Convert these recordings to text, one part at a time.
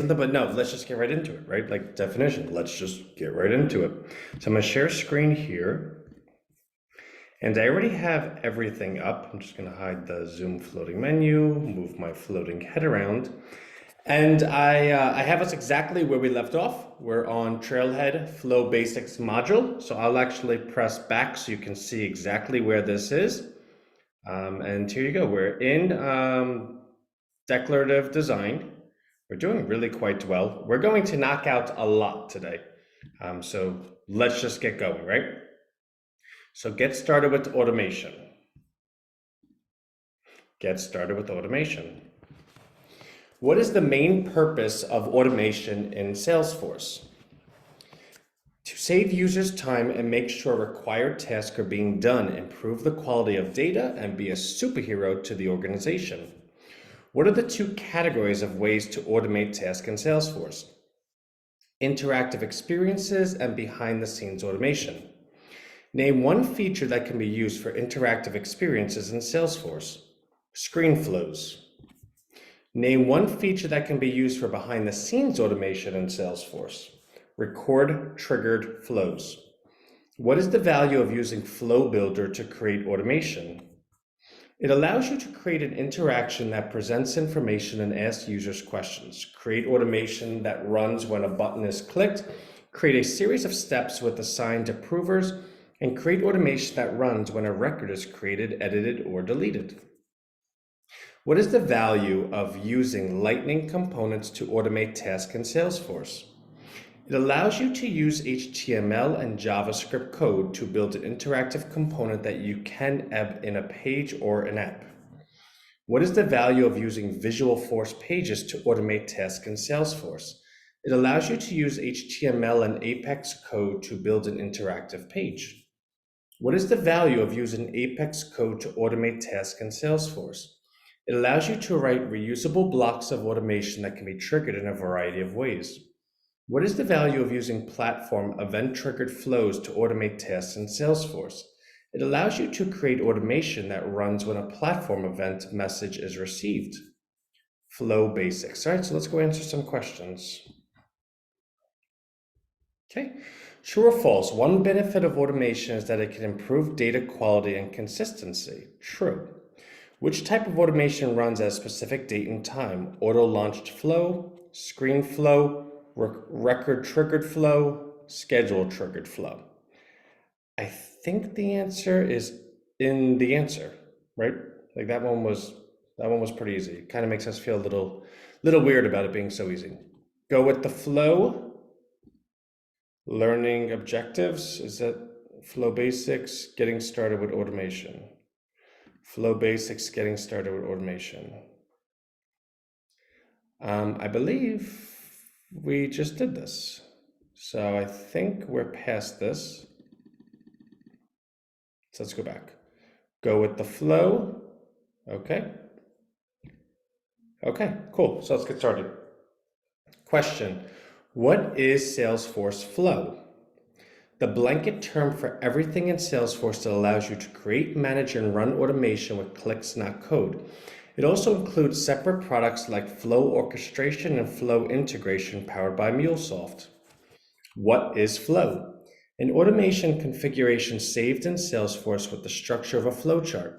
But no, let's just get right into it, right? Like definition, let's just get right into it. So I'm gonna share screen here, and I already have everything up. I'm just gonna hide the Zoom floating menu, move my floating head around, and I have us exactly where we left off. We're on Trailhead Flow Basics module, so I'll actually press back so you can see exactly where this is. And here you go. We're in declarative design. We're doing really quite well. We're going to knock out a lot today. So let's just get going, right? So get started with automation. Get started with automation. What is the main purpose of automation in Salesforce? To save users time and make sure required tasks are being done, improve the quality of data, and be a superhero to the organization. What are the two categories of ways to automate tasks in Salesforce? Interactive experiences and behind-the-scenes automation. Name one feature that can be used for interactive experiences in Salesforce. Screen flows. Name one feature that can be used for behind-the-scenes automation in Salesforce. Record triggered flows. What is the value of using Flow Builder to create automation? It allows you to create an interaction that presents information and asks users questions, create automation that runs when a button is clicked, create a series of steps with assigned approvers, and create automation that runs when a record is created, edited, or deleted. What is the value of using Lightning components to automate tasks in Salesforce? It allows you to use HTML and JavaScript code to build an interactive component that you can embed in a page or an app. What is the value of using Visualforce pages to automate tasks in Salesforce? It allows you to use HTML and Apex code to build an interactive page. What is the value of using Apex code to automate tasks in Salesforce? It allows you to write reusable blocks of automation that can be triggered in a variety of ways. What is the value of using platform event-triggered flows to automate tasks in Salesforce? It allows you to create automation that runs when a platform event message is received. Flow basics. All right, so let's go answer some questions. Okay, true or false? One benefit of automation is that it can improve data quality and consistency. True. Which type of automation runs at a specific date and time? Auto-launched flow, screen flow, record-triggered flow, schedule-triggered flow? I think the answer is in the answer, right? Like that one was pretty easy. It kind of makes us feel a little weird about it being so easy. Go with the flow. Learning objectives, is that flow basics, getting started with automation? Flow basics, getting started with automation. I believe we just did this. So I think we're past this. So let's go back. Go with the flow. Okay. Okay, cool. So let's get started. Question, what is Salesforce Flow? The blanket term for everything in Salesforce that allows you to create, manage, and run automation with clicks, not code. It also includes separate products like Flow Orchestration and Flow Integration powered by MuleSoft. What is Flow? An automation configuration saved in Salesforce with the structure of a flowchart.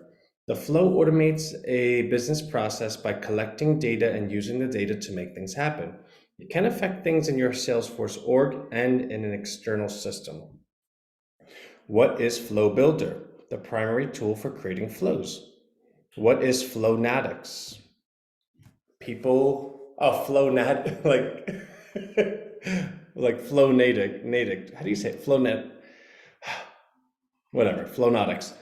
The flow automates a business process by collecting data and using the data to make things happen. It can affect things in your Salesforce org and in an external system. What is Flow Builder? The primary tool for creating flows. What is Flownatics? Flownat, like Flownatic. How do you say it? Flownet, whatever, Flownatics.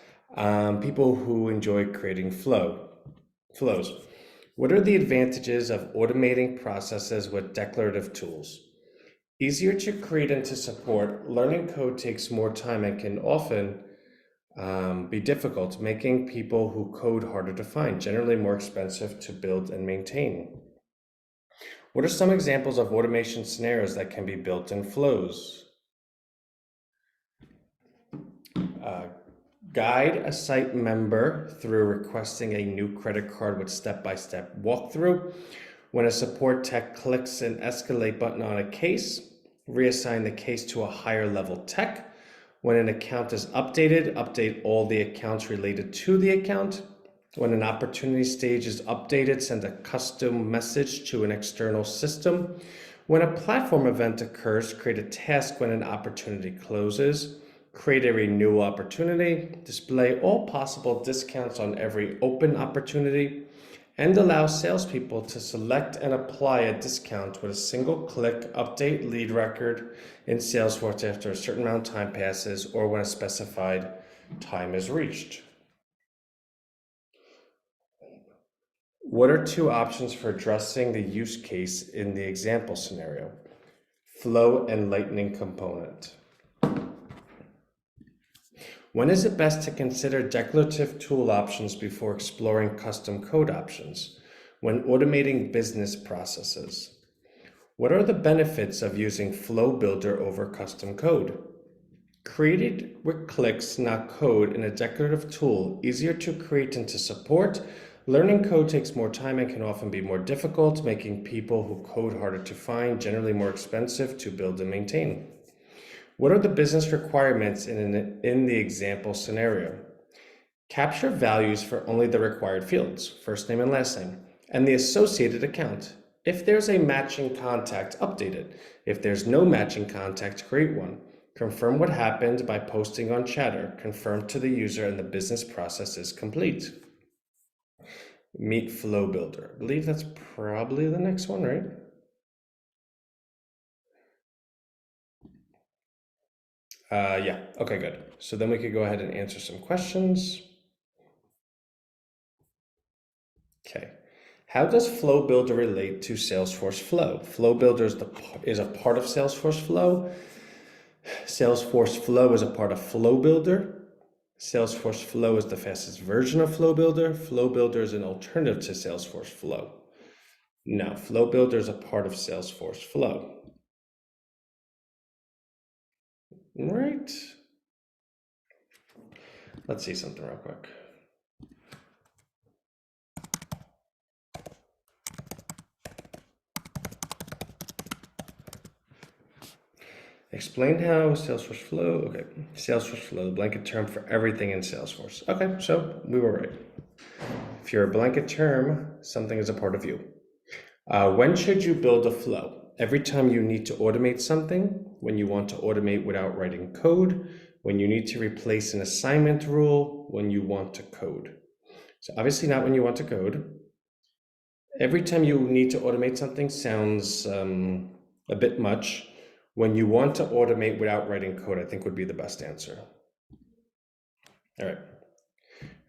People who enjoy creating flows. What are the advantages of automating processes with declarative tools? Easier to create and to support. Learning code takes more time and can often be difficult, making people who code harder to find, generally more expensive to build and maintain. What are some examples of automation scenarios that can be built in flows? Guide a site member through requesting a new credit card with step-by-step walkthrough. When a support tech clicks an escalate button on a case, reassign the case to a higher level tech. When an account is updated, update all the accounts related to the account. When an opportunity stage is updated, send a custom message to an external system. When a platform event occurs, create a task when an opportunity closes. Create a renewal opportunity. Display all possible discounts on every open opportunity. And allow salespeople to select and apply a discount with a single click. Update lead record in Salesforce after a certain amount of time passes or when a specified time is reached. What are two options for addressing the use case in the example scenario? Flow and lightning component. When is it best to consider declarative tool options before exploring custom code options? When automating business processes. What are the benefits of using Flow Builder over custom code? Created with clicks, not code, in a declarative tool, easier to create and to support. Learning code takes more time and can often be more difficult, making people who code harder to find, generally more expensive to build and maintain. What are the business requirements in the example scenario? Capture values for only the required fields, first name and last name, and the associated account. If there's a matching contact, update it. If there's no matching contact, create one. Confirm what happened by posting on Chatter. Confirm to the user and the business process is complete. Meet Flow Builder. I believe that's probably the next one, right? Yeah, okay, good. So then we could go ahead and answer some questions. Okay. How does Flow Builder relate to Salesforce Flow? Flow Builder is a part of Salesforce Flow. Salesforce Flow is a part of Flow Builder. Salesforce Flow is the fastest version of Flow Builder. Flow Builder is an alternative to Salesforce Flow. No, Flow Builder is a part of Salesforce Flow. Right. Let's see something real quick. Explain how Salesforce Flow, okay. Salesforce Flow, the blanket term for everything in Salesforce. Okay, so we were right. If you're a blanket term, something is a part of you. When should you build a flow? Every time you need to automate something, when you want to automate without writing code, when you need to replace an assignment rule, when you want to code. So obviously not when you want to code. Every time you need to automate something sounds a bit much. When you want to automate without writing code, I think would be the best answer. All right.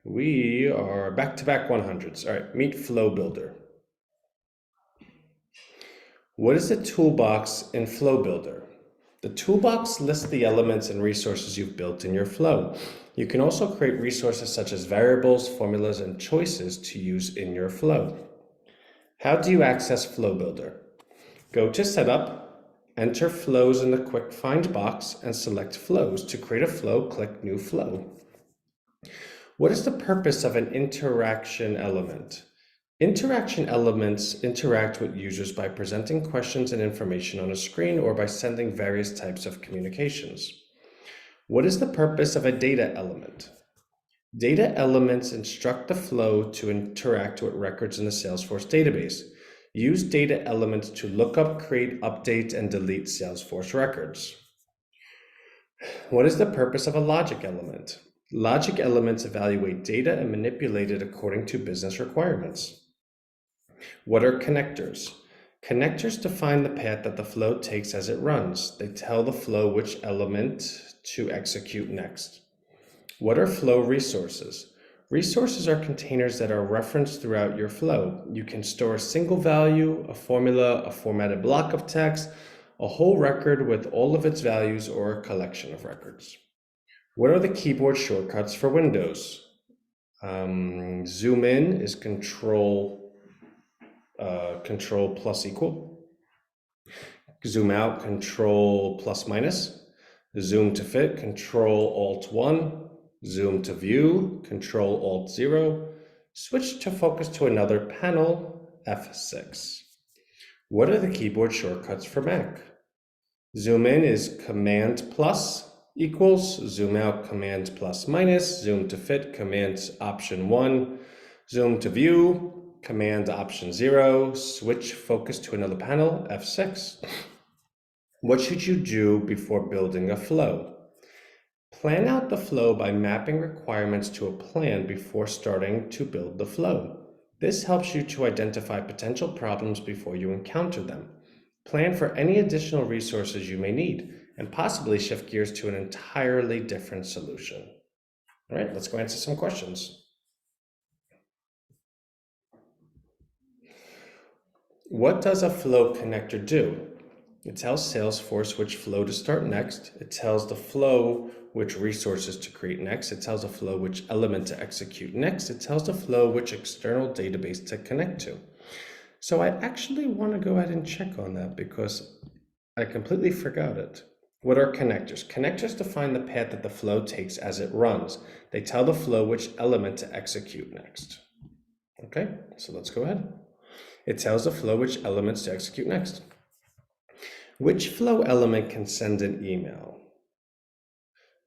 We are back-to-back 100s. All right, meet Flow Builder. What is the toolbox in Flow Builder? The toolbox lists the elements and resources you've built in your flow. You can also create resources such as variables, formulas, and choices to use in your flow. How do you access Flow Builder? Go to Setup, enter Flows in the Quick Find box, and select Flows. To create a flow, click New Flow. What is the purpose of an interaction element? Interaction elements interact with users by presenting questions and information on a screen or by sending various types of communications. What is the purpose of a data element? Data elements instruct the flow to interact with records in the Salesforce database. Use data elements to look up, create, update, and delete Salesforce records. What is the purpose of a logic element? Logic elements evaluate data and manipulate it according to business requirements. What are connectors? Connectors define the path that the flow takes as it runs. They tell the flow which element to execute next. What are flow resources? Resources are containers that are referenced throughout your flow. You can store a single value, a formula, a formatted block of text, a whole record with all of its values, or a collection of records. What are the keyboard shortcuts for Windows? Zoom in is control plus equal. Zoom out, control plus minus. Zoom to fit, control alt 1. Zoom to view, control alt 0. Switch to focus to another panel, F6. What are the keyboard shortcuts for Mac? Zoom in is Command plus equals, zoom out Command plus minus, zoom to fit Command Option 1, zoom to view Command Option 0, switch focus to another panel F6. What should you do before building a flow? Plan out the flow by mapping requirements to a plan before starting to build the flow. This helps you to identify potential problems before you encounter them. Plan for any additional resources you may need, and possibly shift gears to an entirely different solution. All right, let's go answer some questions. What does a flow connector do? It tells Salesforce which flow to start next. It tells the flow which resources to create next. It tells the flow which element to execute next. It tells the flow which external database to connect to. So I actually want to go ahead and check on that because I completely forgot it. What are connectors? Connectors define the path that the flow takes as it runs. They tell the flow which element to execute next. Okay, so let's go ahead. It tells the flow which elements to execute next. Which flow element can send an email?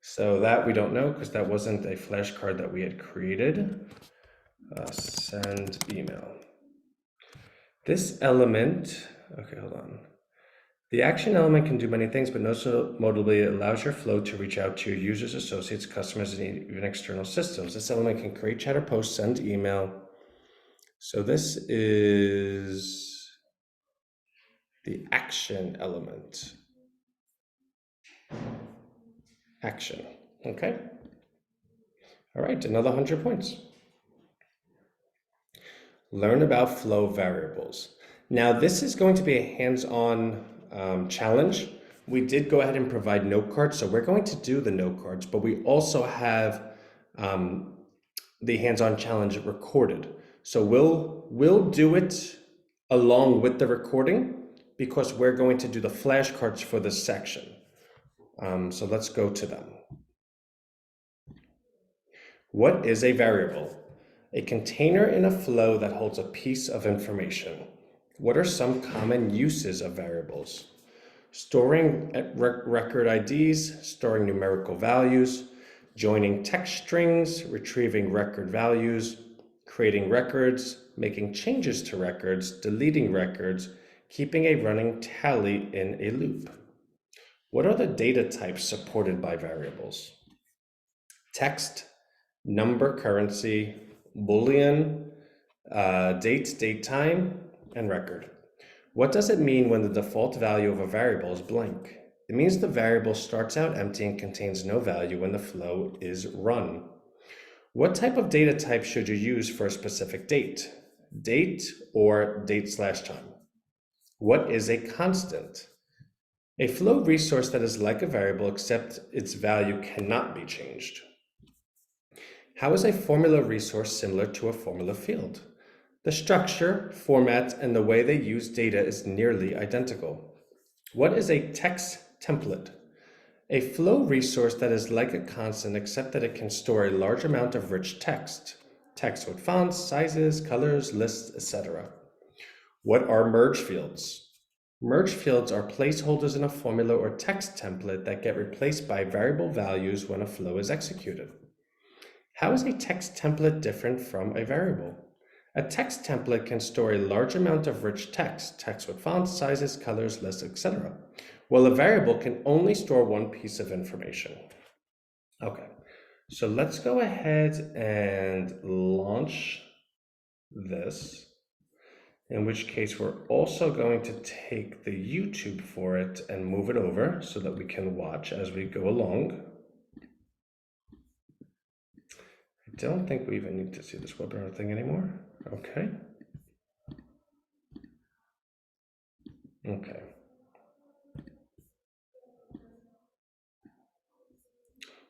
So that we don't know because that wasn't a flashcard that we had created. Send email. This element, okay, hold on. The action element can do many things, but most notably, it allows your flow to reach out to your users, associates, customers, and even external systems. This element can create, chat, or post, send email. So this is the action element. Action, okay? All right, another 100 points. Learn about flow variables. Now this is going to be a hands-on challenge. We did go ahead and provide note cards, so we're going to do the note cards, but we also have the hands-on challenge recorded. So we'll do it along with the recording because we're going to do the flashcards for this section. So let's go to them. What is a variable? A container in a flow that holds a piece of information. What are some common uses of variables? Storing record IDs, storing numerical values, joining text strings, retrieving record values, creating records, making changes to records, deleting records, keeping a running tally in a loop. What are the data types supported by variables? Text, number, currency, Boolean, date time, and record. What does it mean when the default value of a variable is blank? It means the variable starts out empty and contains no value when the flow is run. What type of data type should you use for a specific date? Date or date/time? What is a constant? A flow resource that is like a variable except its value cannot be changed. How is a formula resource similar to a formula field? The structure, format, and the way they use data is nearly identical. What is a text template? A flow resource that is like a constant except that it can store a large amount of rich text. Text with fonts, sizes, colors, lists, etc. What are merge fields? Merge fields are placeholders in a formula or text template that get replaced by variable values when a flow is executed. How is a text template different from a variable? A text template can store a large amount of rich text with fonts, sizes, colors, lists, etc. While a variable can only store one piece of information. Okay, so let's go ahead and launch this, in which case we're also going to take the YouTube for it and move it over so that we can watch as we go along. I don't think we even need to see this webinar thing anymore. Okay. Okay.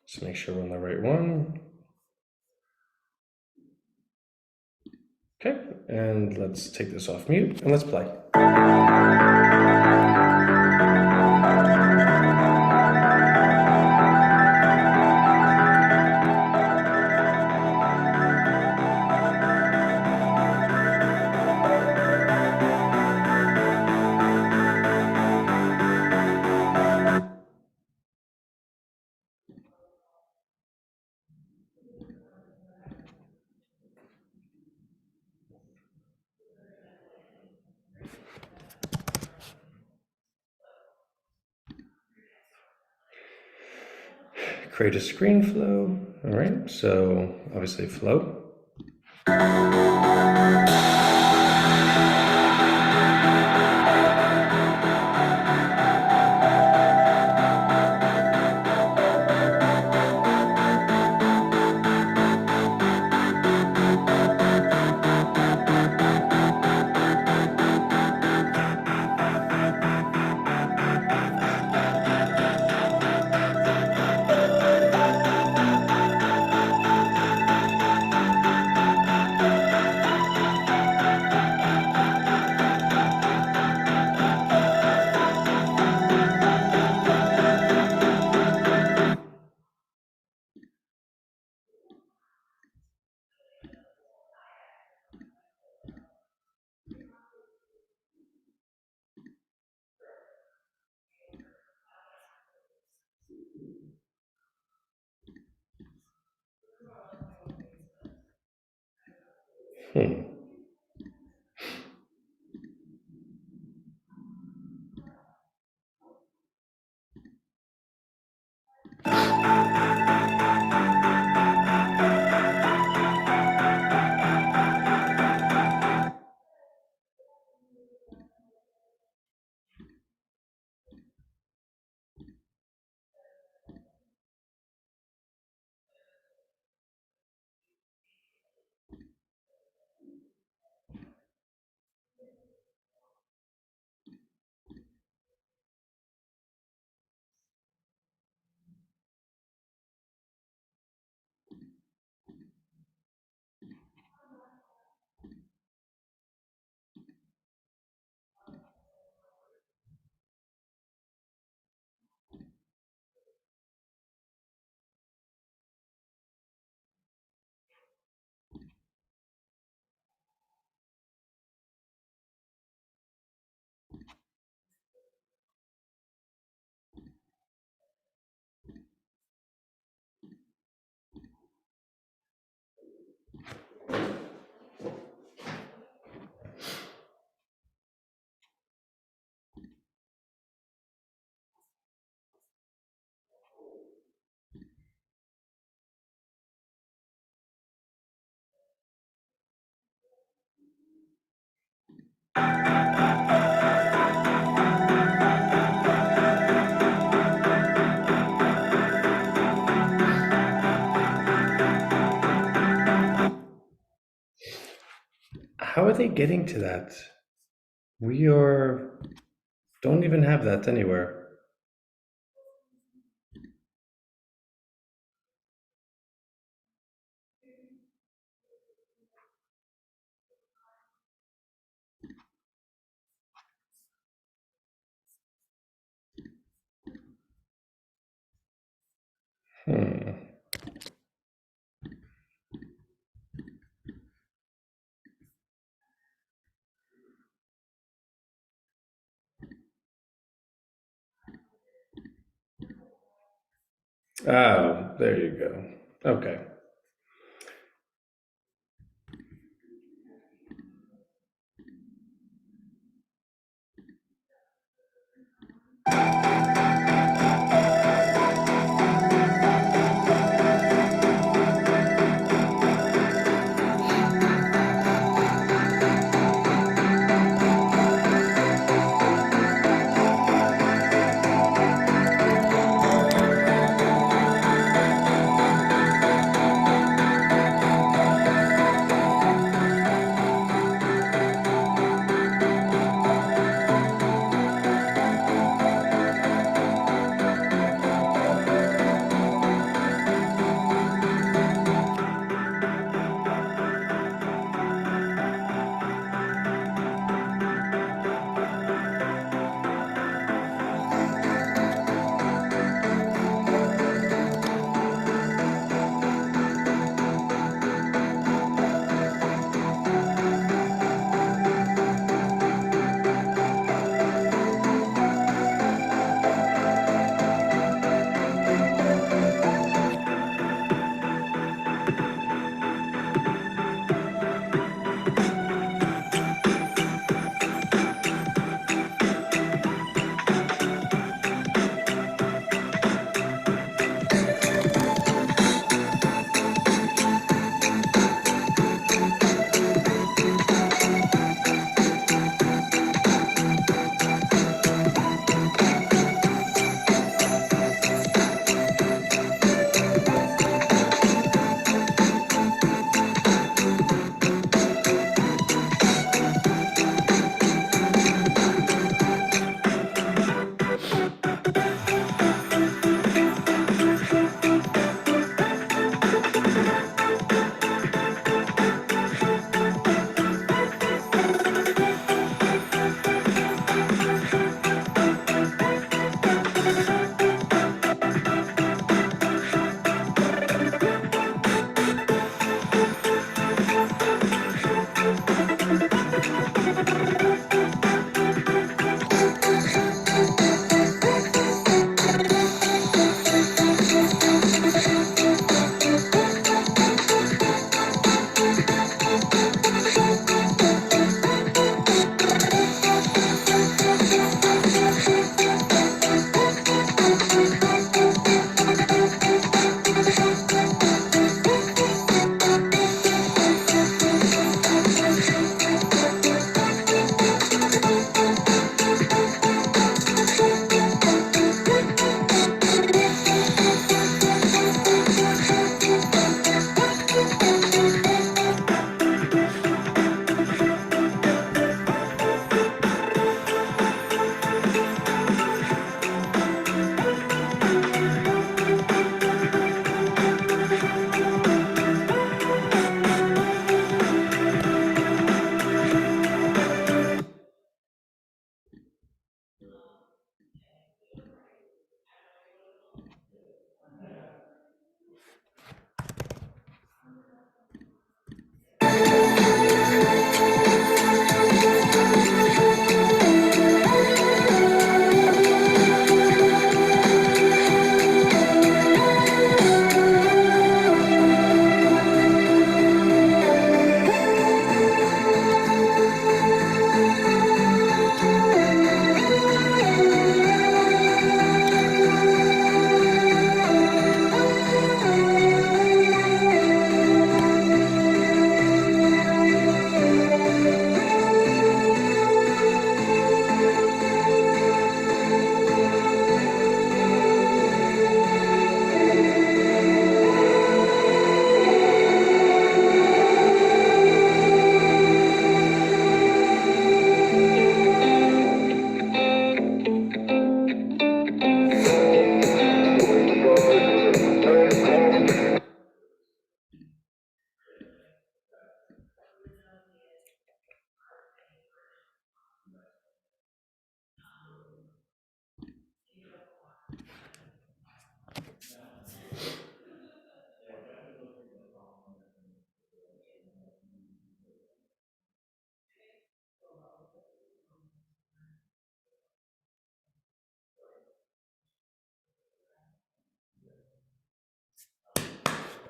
Let's make sure we're on the right one. Okay, and let's take this off mute and let's play. create a screen flow. All right, so obviously flow. How are they getting to that? Don't even have that anywhere. Hmm. Oh, there you go. Okay.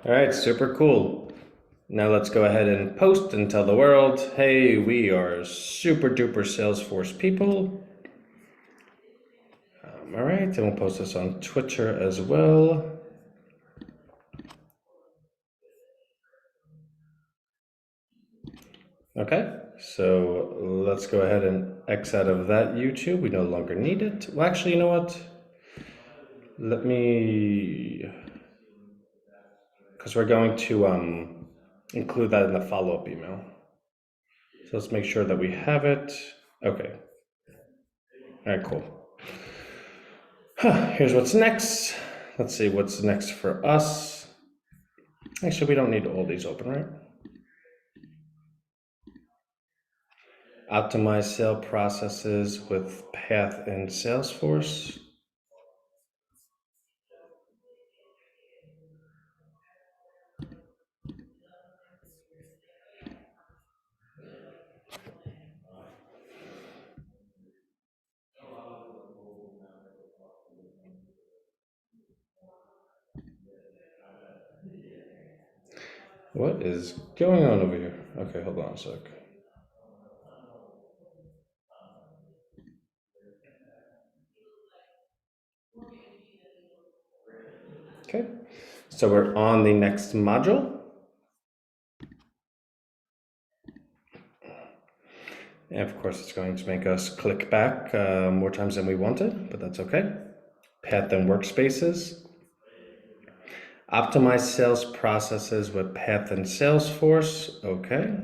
All right, super cool. Now let's go ahead and post and tell the world, hey, we are super duper Salesforce people. All right, and we'll post this on Twitter as well. Okay, so let's go ahead and X out of that YouTube. We no longer need it. Well, actually, you know what? Let me, because we're going to include that in the follow-up email. So let's make sure that we have it. Okay. All right, cool. Here's what's next. Let's see what's next for us. Actually, we don't need all these open, right? Optimize sale processes with Path in Salesforce. What is going on over here? Okay, hold on a sec. Okay, so we're on the next module. And of course, it's going to make us click back more times than we wanted, but that's okay. Path and workspaces. Optimize sales processes with Path and Salesforce. Okay.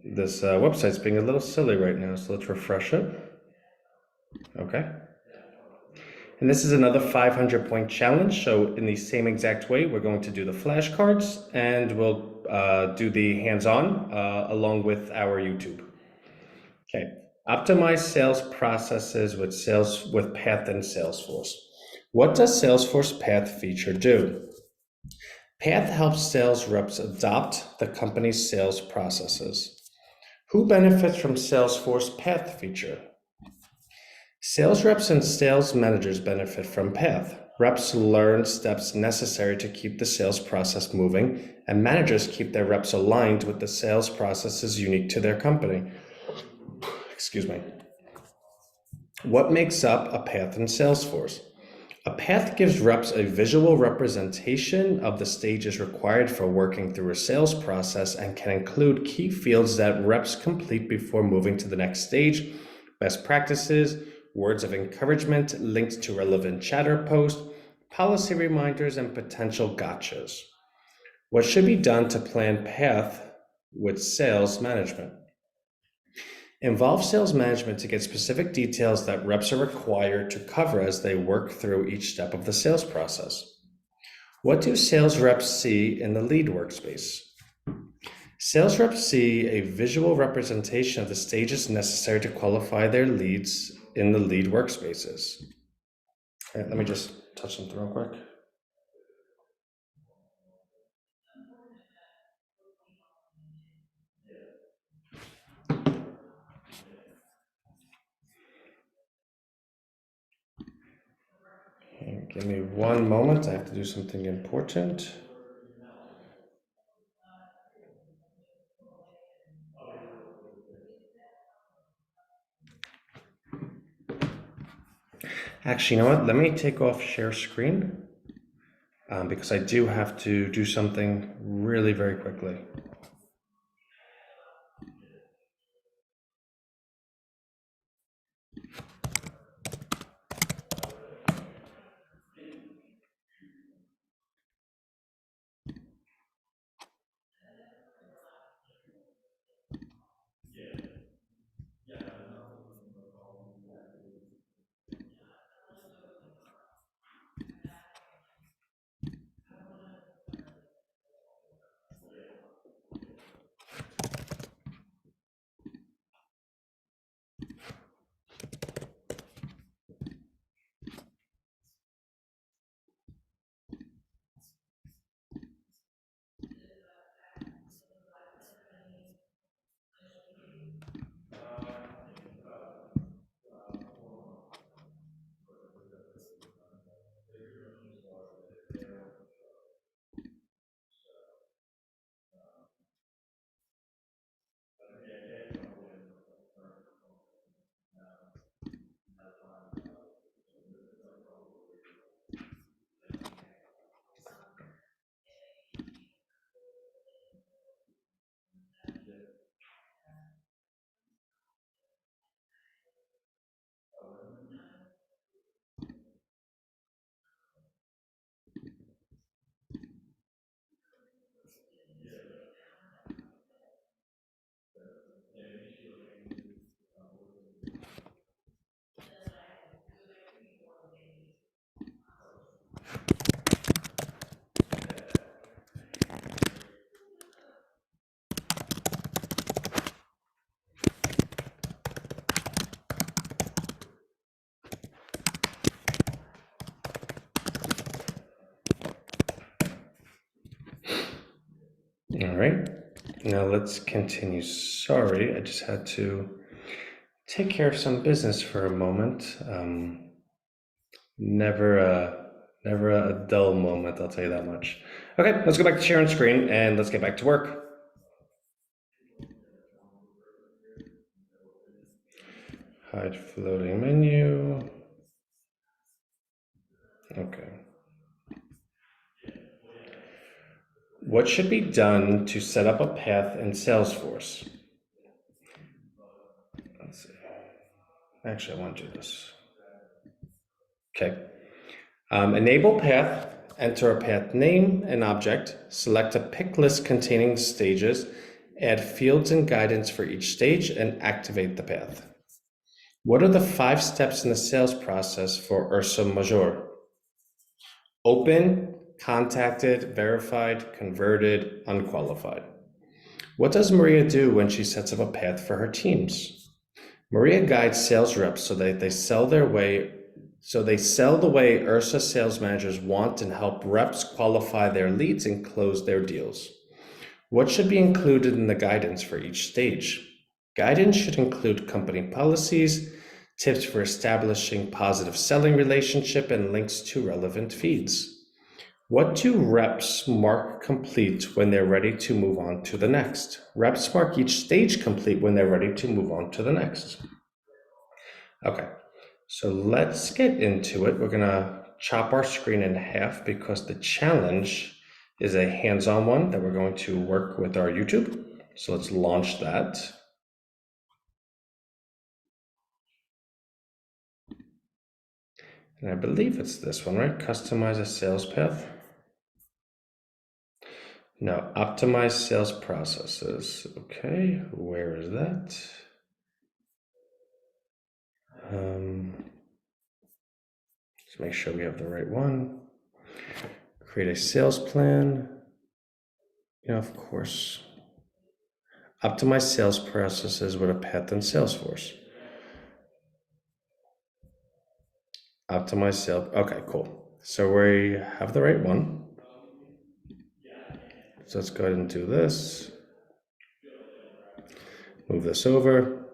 This website's being a little silly right now, so let's refresh it. Okay. And this is another 500-point challenge. So in the same exact way, we're going to do the flashcards and we'll do the hands-on along with our YouTube. Okay. Optimize sales processes with Path and Salesforce. What does Salesforce Path feature do? Path helps sales reps adopt the company's sales processes. Who benefits from Salesforce Path feature? Sales reps and sales managers benefit from Path. Reps learn steps necessary to keep the sales process moving, and managers keep their reps aligned with the sales processes unique to their company. Excuse me. What makes up a path in Salesforce? A path gives reps a visual representation of the stages required for working through a sales process and can include key fields that reps complete before moving to the next stage, best practices, words of encouragement, links to relevant chatter posts, policy reminders, and potential gotchas. What should be done to plan path with sales management? Involve sales management to get specific details that reps are required to cover as they work through each step of the sales process. What do sales reps see in the lead workspace? Sales reps see a visual representation of the stages necessary to qualify their leads in the lead workspaces. All right, let me just touch something real quick. Okay, give me one moment. I have to do something important. Actually, you know what? Let me take off share screen because I do have to do something really very quickly. All right, now let's continue. Sorry, I just had to take care of some business for a moment. Never a dull moment, I'll tell you that much. Okay, let's go back to sharing screen and let's get back to work. Hide floating menu. Okay. What should be done to set up a path in Salesforce? Let's see. Actually, I want to do this. Okay. Enable path, enter a path name and object, select a pick list containing stages, add fields and guidance for each stage, and activate the path. What are the 5 steps in the sales process for Ursa Major? Open, contacted, verified, converted, unqualified. What does Maria do when she sets up a path for her teams? Maria guides sales reps so that they sell the way Ursa sales managers want and help reps qualify their leads and close their deals. What should be included in the guidance for each stage? Guidance should include company policies, tips for establishing positive selling relationship, and links to relevant feeds. What do reps mark complete when they're ready to move on to the next? Reps mark each stage complete when they're ready to move on to the next. Okay, so let's get into it. We're gonna chop our screen in half because the challenge is a hands-on one that we're going to work with our YouTube. So let's launch that. And I believe it's this one, right? Customize a sales path. No, optimize sales processes. Okay, where is that? Let's make sure we have the right one. Create a sales plan. Yeah, of course. Optimize sales processes with a path in Salesforce. Optimize sales. Okay, cool. So we have the right one. So let's go ahead and do this. Move this over.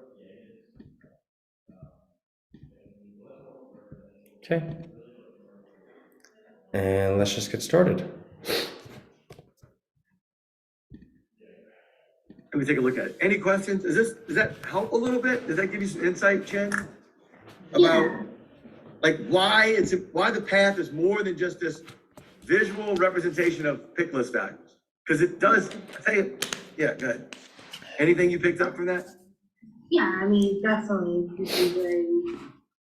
Okay. And let's just get started. Let me take a look at it. Any questions? Does that help a little bit? Does that give you some insight, Jen? About like why the path is more than just this visual representation of pick list values? Because it does. I tell you, yeah, go ahead. Anything you picked up from that? Yeah, I mean, definitely could be very,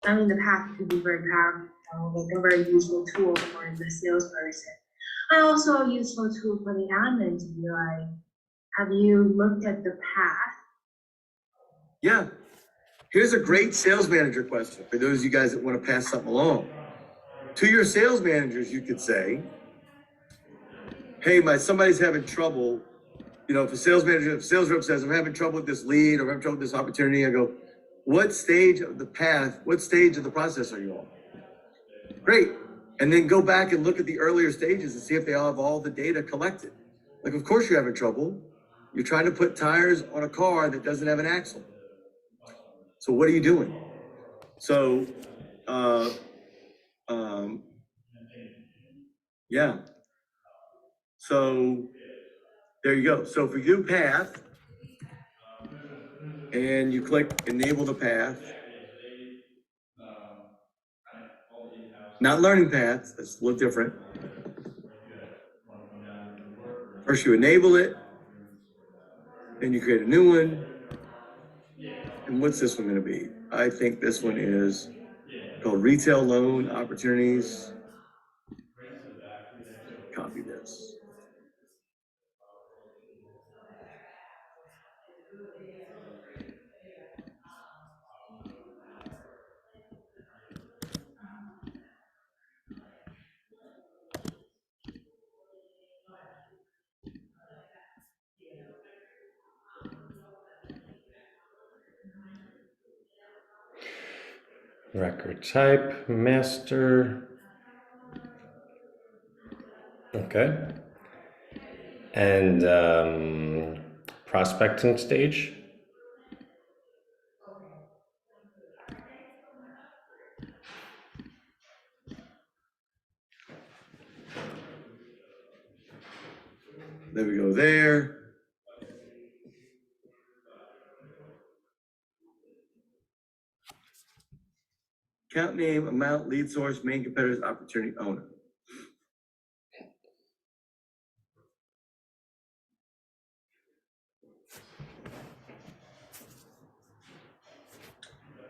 I mean, the path could be very powerful, like a very useful tool for the salesperson. And also a useful tool for the admin to be like, have you looked at the path? Yeah. Here's a great sales manager question for those of you guys that want to pass something along. To your sales managers, you could say, hey, somebody's having trouble. You know, if a sales manager, if a sales rep says, I'm having trouble with this lead or I'm having trouble with this opportunity, I go, what stage of the path, what stage of the process are you on? Great. And then go back and look at the earlier stages and see if they all have all the data collected. Like, of course you're having trouble. You're trying to put tires on a car that doesn't have an axle. So what are you doing? So, yeah. So there you go. So if we do path and you click enable the path, not learning paths, that's a little different. First you enable it, then you create a new one. And what's this one gonna be? I think this one is called retail loan opportunities. Copy this. Record type, master. Okay. And prospecting stage. There we go there. Account name, amount, lead source, main competitors, opportunity owner.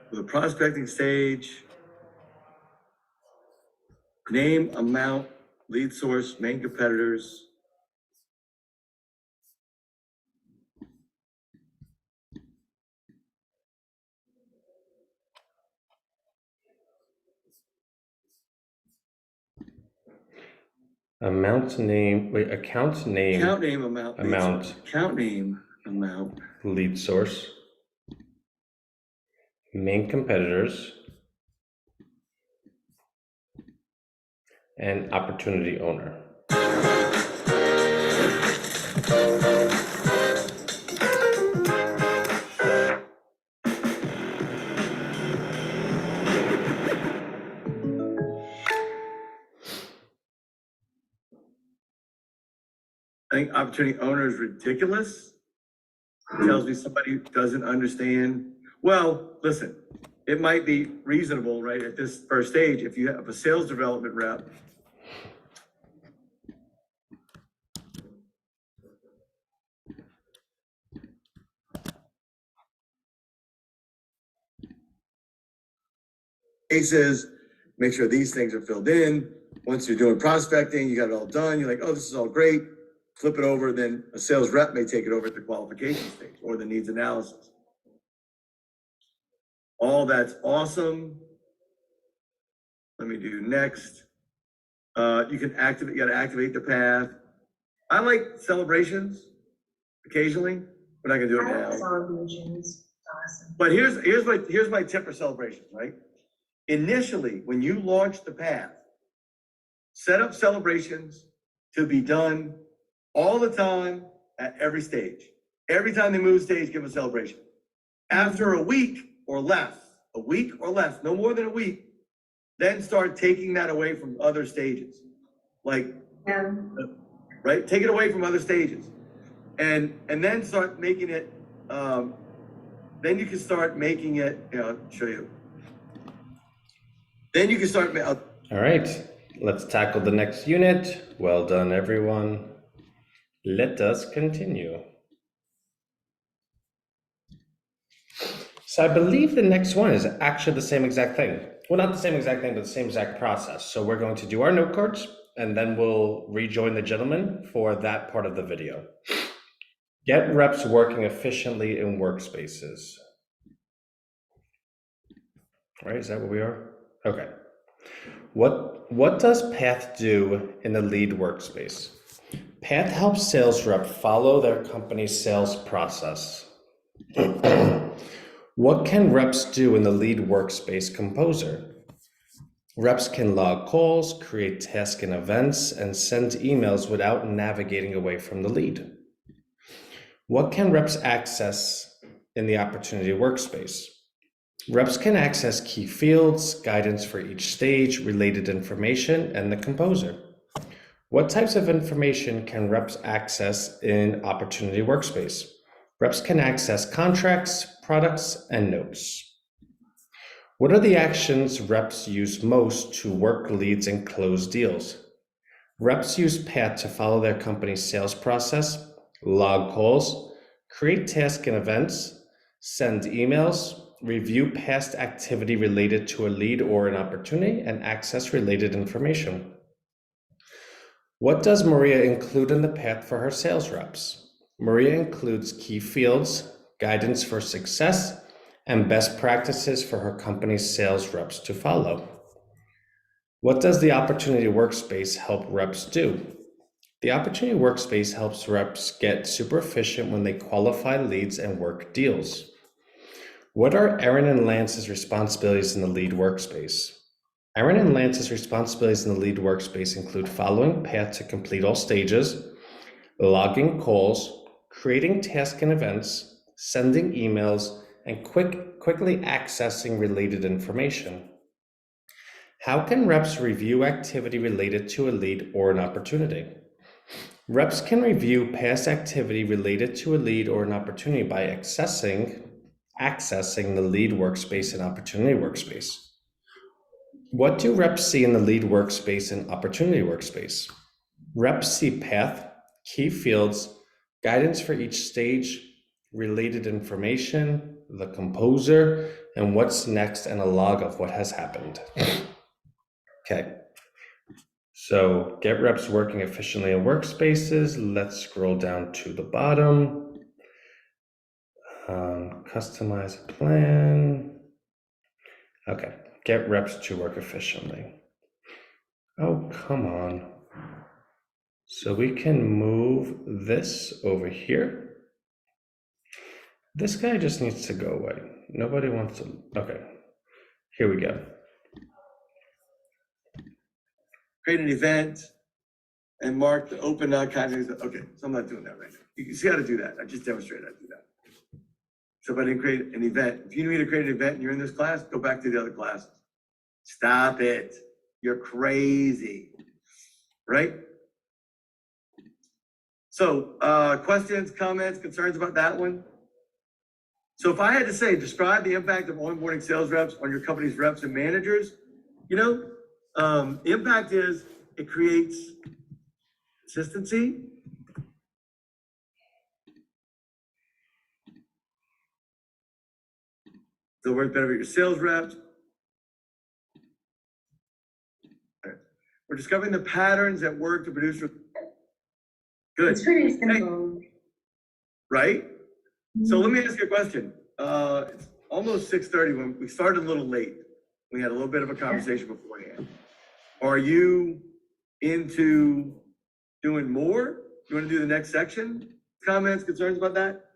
For the prospecting stage, name, amount, lead source, main competitors. Account name, Account name, amount, account name, amount, lead source, main competitors, and opportunity owner. I think opportunity owner is ridiculous. It tells me somebody doesn't understand. Well, listen, it might be reasonable, right, at this first stage, if you have a sales development rep. Cases, make sure these things are filled in. Once you're doing prospecting, you got it all done. You're like, oh, this is all great. Flip it over, then a sales rep may take it over at the qualification stage or the needs analysis. All that's awesome. Let me do next. You can activate, you gotta activate the path. I like celebrations occasionally. We're not gonna do it I like now. celebrations. Awesome. But here's my tip for celebrations, right? Initially, when you launch the path, set up celebrations to be done all the time at every stage. Every time they move stage, give a celebration. After a week or less, no more than a week, then start taking that away from other stages. Like, Yeah. right? Take it away from other stages. And then start making it, then you can start making it, I'll show you. Then you can start. All right, let's tackle the next unit. Well done, everyone. Let us continue. So I believe the next one is actually the same exact thing. Well, not the same exact thing, but the same exact process. So we're going to do our note cards, and then we'll rejoin the gentleman for that part of the video. Get reps working efficiently in workspaces. Right, is that where we are? Okay. What does Path do in the lead workspace? Path helps sales rep follow their company's sales process. What can reps do in the lead workspace composer? Reps can log calls, create tasks and events, and send emails without navigating away from the lead. What can reps access in the opportunity workspace? Reps can access key fields, guidance for each stage, related information, and the composer. What types of information can reps access in Opportunity Workspace? Reps can access contracts, products, and notes. What are the actions reps use most to work leads and close deals? Reps use Path to follow their company's sales process, log calls, create tasks and events, send emails, review past activity related to a lead or an opportunity, and access related information. What does Maria include in the path for her sales reps? Maria includes key fields, guidance for success, and best practices for her company's sales reps to follow. What does the Opportunity Workspace help reps do? The Opportunity Workspace helps reps get super efficient when they qualify leads and work deals. What are Erin and Lance's responsibilities in the lead workspace? Erin and Lance's responsibilities in the lead workspace include following Path to complete all stages, logging calls, creating tasks and events, sending emails, and quickly accessing related information. How can reps review activity related to a lead or an opportunity? Reps can review past activity related to a lead or an opportunity by accessing the lead workspace and opportunity workspace. What do reps see in the lead workspace and opportunity workspace? Reps see path, key fields, guidance for each stage, related information, the composer, and what's next, and a log of what has happened. Okay, so get reps working efficiently in workspaces. Let's scroll down to the bottom. Customize a plan. Okay, get reps to work efficiently. Oh, come on. So we can move this over here. This guy just needs to go away. Nobody wants to, okay. Here we go. Create an event and mark the open content. Okay, so I'm not doing that right now. You can see how to do that. I just demonstrated how to do that. So if I didn't create an event, if you need me to create an event and you're in this class, go back to the other classes. Stop it. You're crazy, right? So questions, comments, concerns about that one? So if I had to say, describe the impact of onboarding sales reps on your company's reps and managers, the impact is it creates consistency. They'll work better with your sales reps. We're discovering the patterns that work to produce. Good. It's pretty simple. Right? So let me ask you a question. It's almost 6:30 when we started a little late. We had a little bit of a conversation beforehand. Are you into doing more? You want to do the next section? Comments, concerns about that?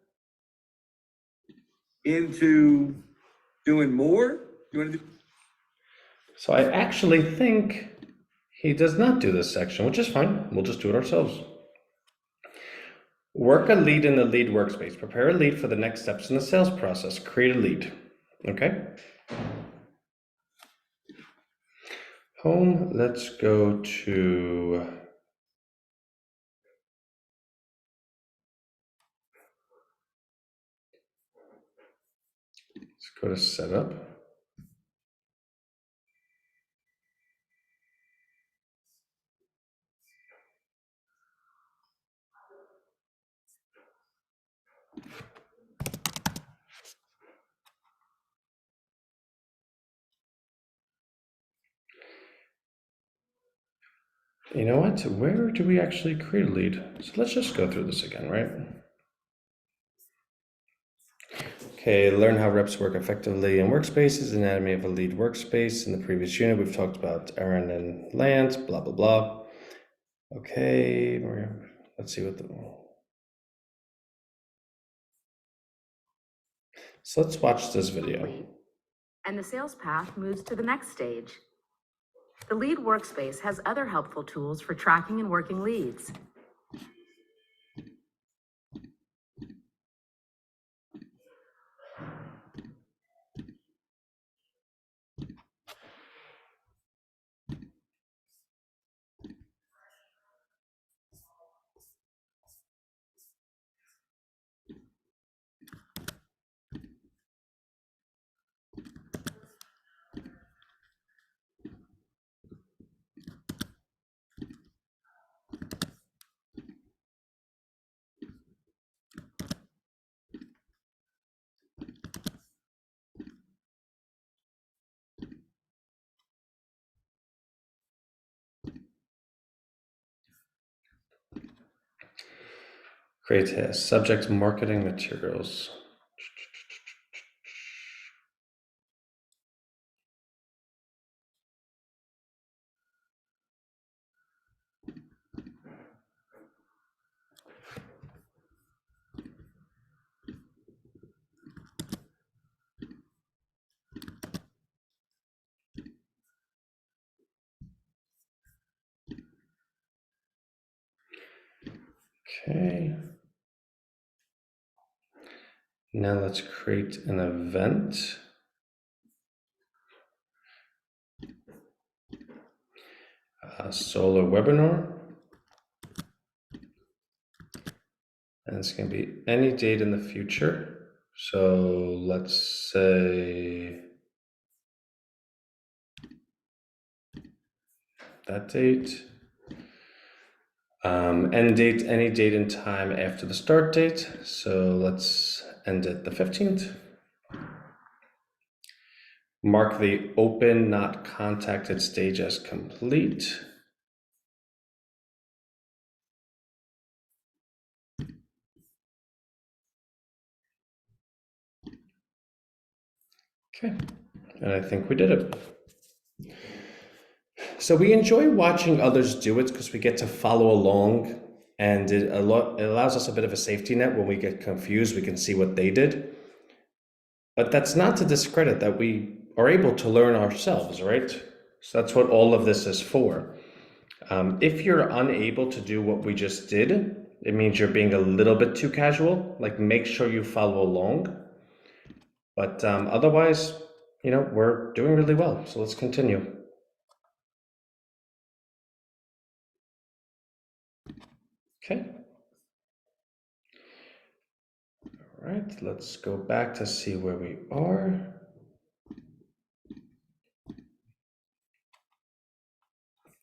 Into doing more? You want to do? So I actually think he does not do this section, which is fine. We'll just do it ourselves. Work a lead in the lead workspace. Prepare a lead for the next steps in the sales process. Create a lead. Okay. Home, let's go to setup. You know what? Where do we actually create a lead? So let's just go through this again, right? Okay, learn how reps work effectively in workspaces, anatomy of a lead workspace. In the previous unit, we've talked about Aaron and Lance, blah, blah, blah. Okay, let's see what the... So let's watch this video. And the sales path moves to the next stage. The lead workspace has other helpful tools for tracking and working leads. Create task. Subject marketing materials. Okay. Now let's create an event. Solar webinar. And it's going to be any date in the future. So let's say that date. End date, any date and time after the start date. So let's end it the 15th. Mark the open, not contacted stage as complete. Okay, and I think we did it. So we enjoy watching others do it because we get to follow along, and it allows us a bit of a safety net. When we get confused, we can see what they did. But that's not to discredit that we are able to learn ourselves, right? So that's what all of this is for. If you're unable to do what we just did, it means you're being a little bit too casual. Like, make sure you follow along. But otherwise, we're doing really well. So let's continue. Okay. All right, let's go back to see where we are.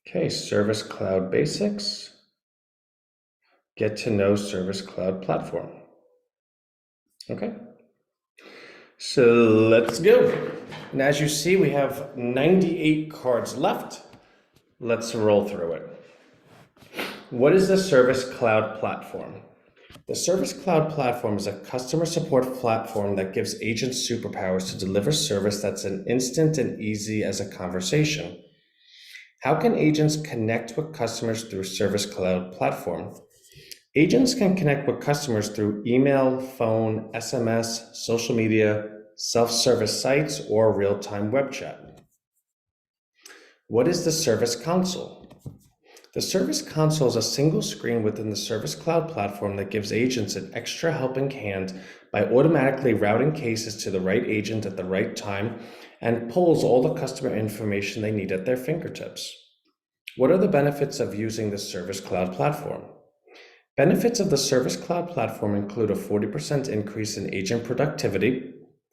Okay, Service Cloud Basics. Get to know Service Cloud Platform. Okay. So let's go. And as you see, we have 98 cards left. Let's roll through it. What is the Service Cloud Platform? The Service Cloud Platform is a customer support platform that gives agents superpowers to deliver service that's as instant and easy as a conversation. How can agents connect with customers through Service Cloud Platform? Agents can connect with customers through email, phone, SMS, social media, self-service sites, or real-time web chat. What is the Service Console? The Service Console is a single screen within the Service Cloud platform that gives agents an extra helping hand by automatically routing cases to the right agent at the right time and pulls all the customer information they need at their fingertips. What are the benefits of using the Service Cloud platform? Benefits of the Service Cloud platform include a 40% increase in agent productivity,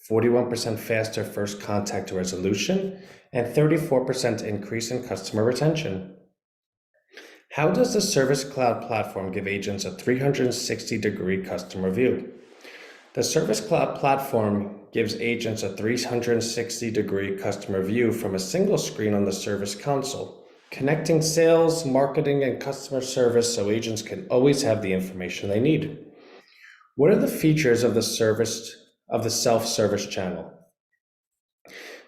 41% faster first contact resolution, and 34% increase in customer retention. How does the Service Cloud platform give agents a 360-degree customer view? The Service Cloud platform gives agents a 360-degree customer view from a single screen on the Service Console, connecting sales, marketing, and customer service so agents can always have the information they need. What are the features of the self-service channel?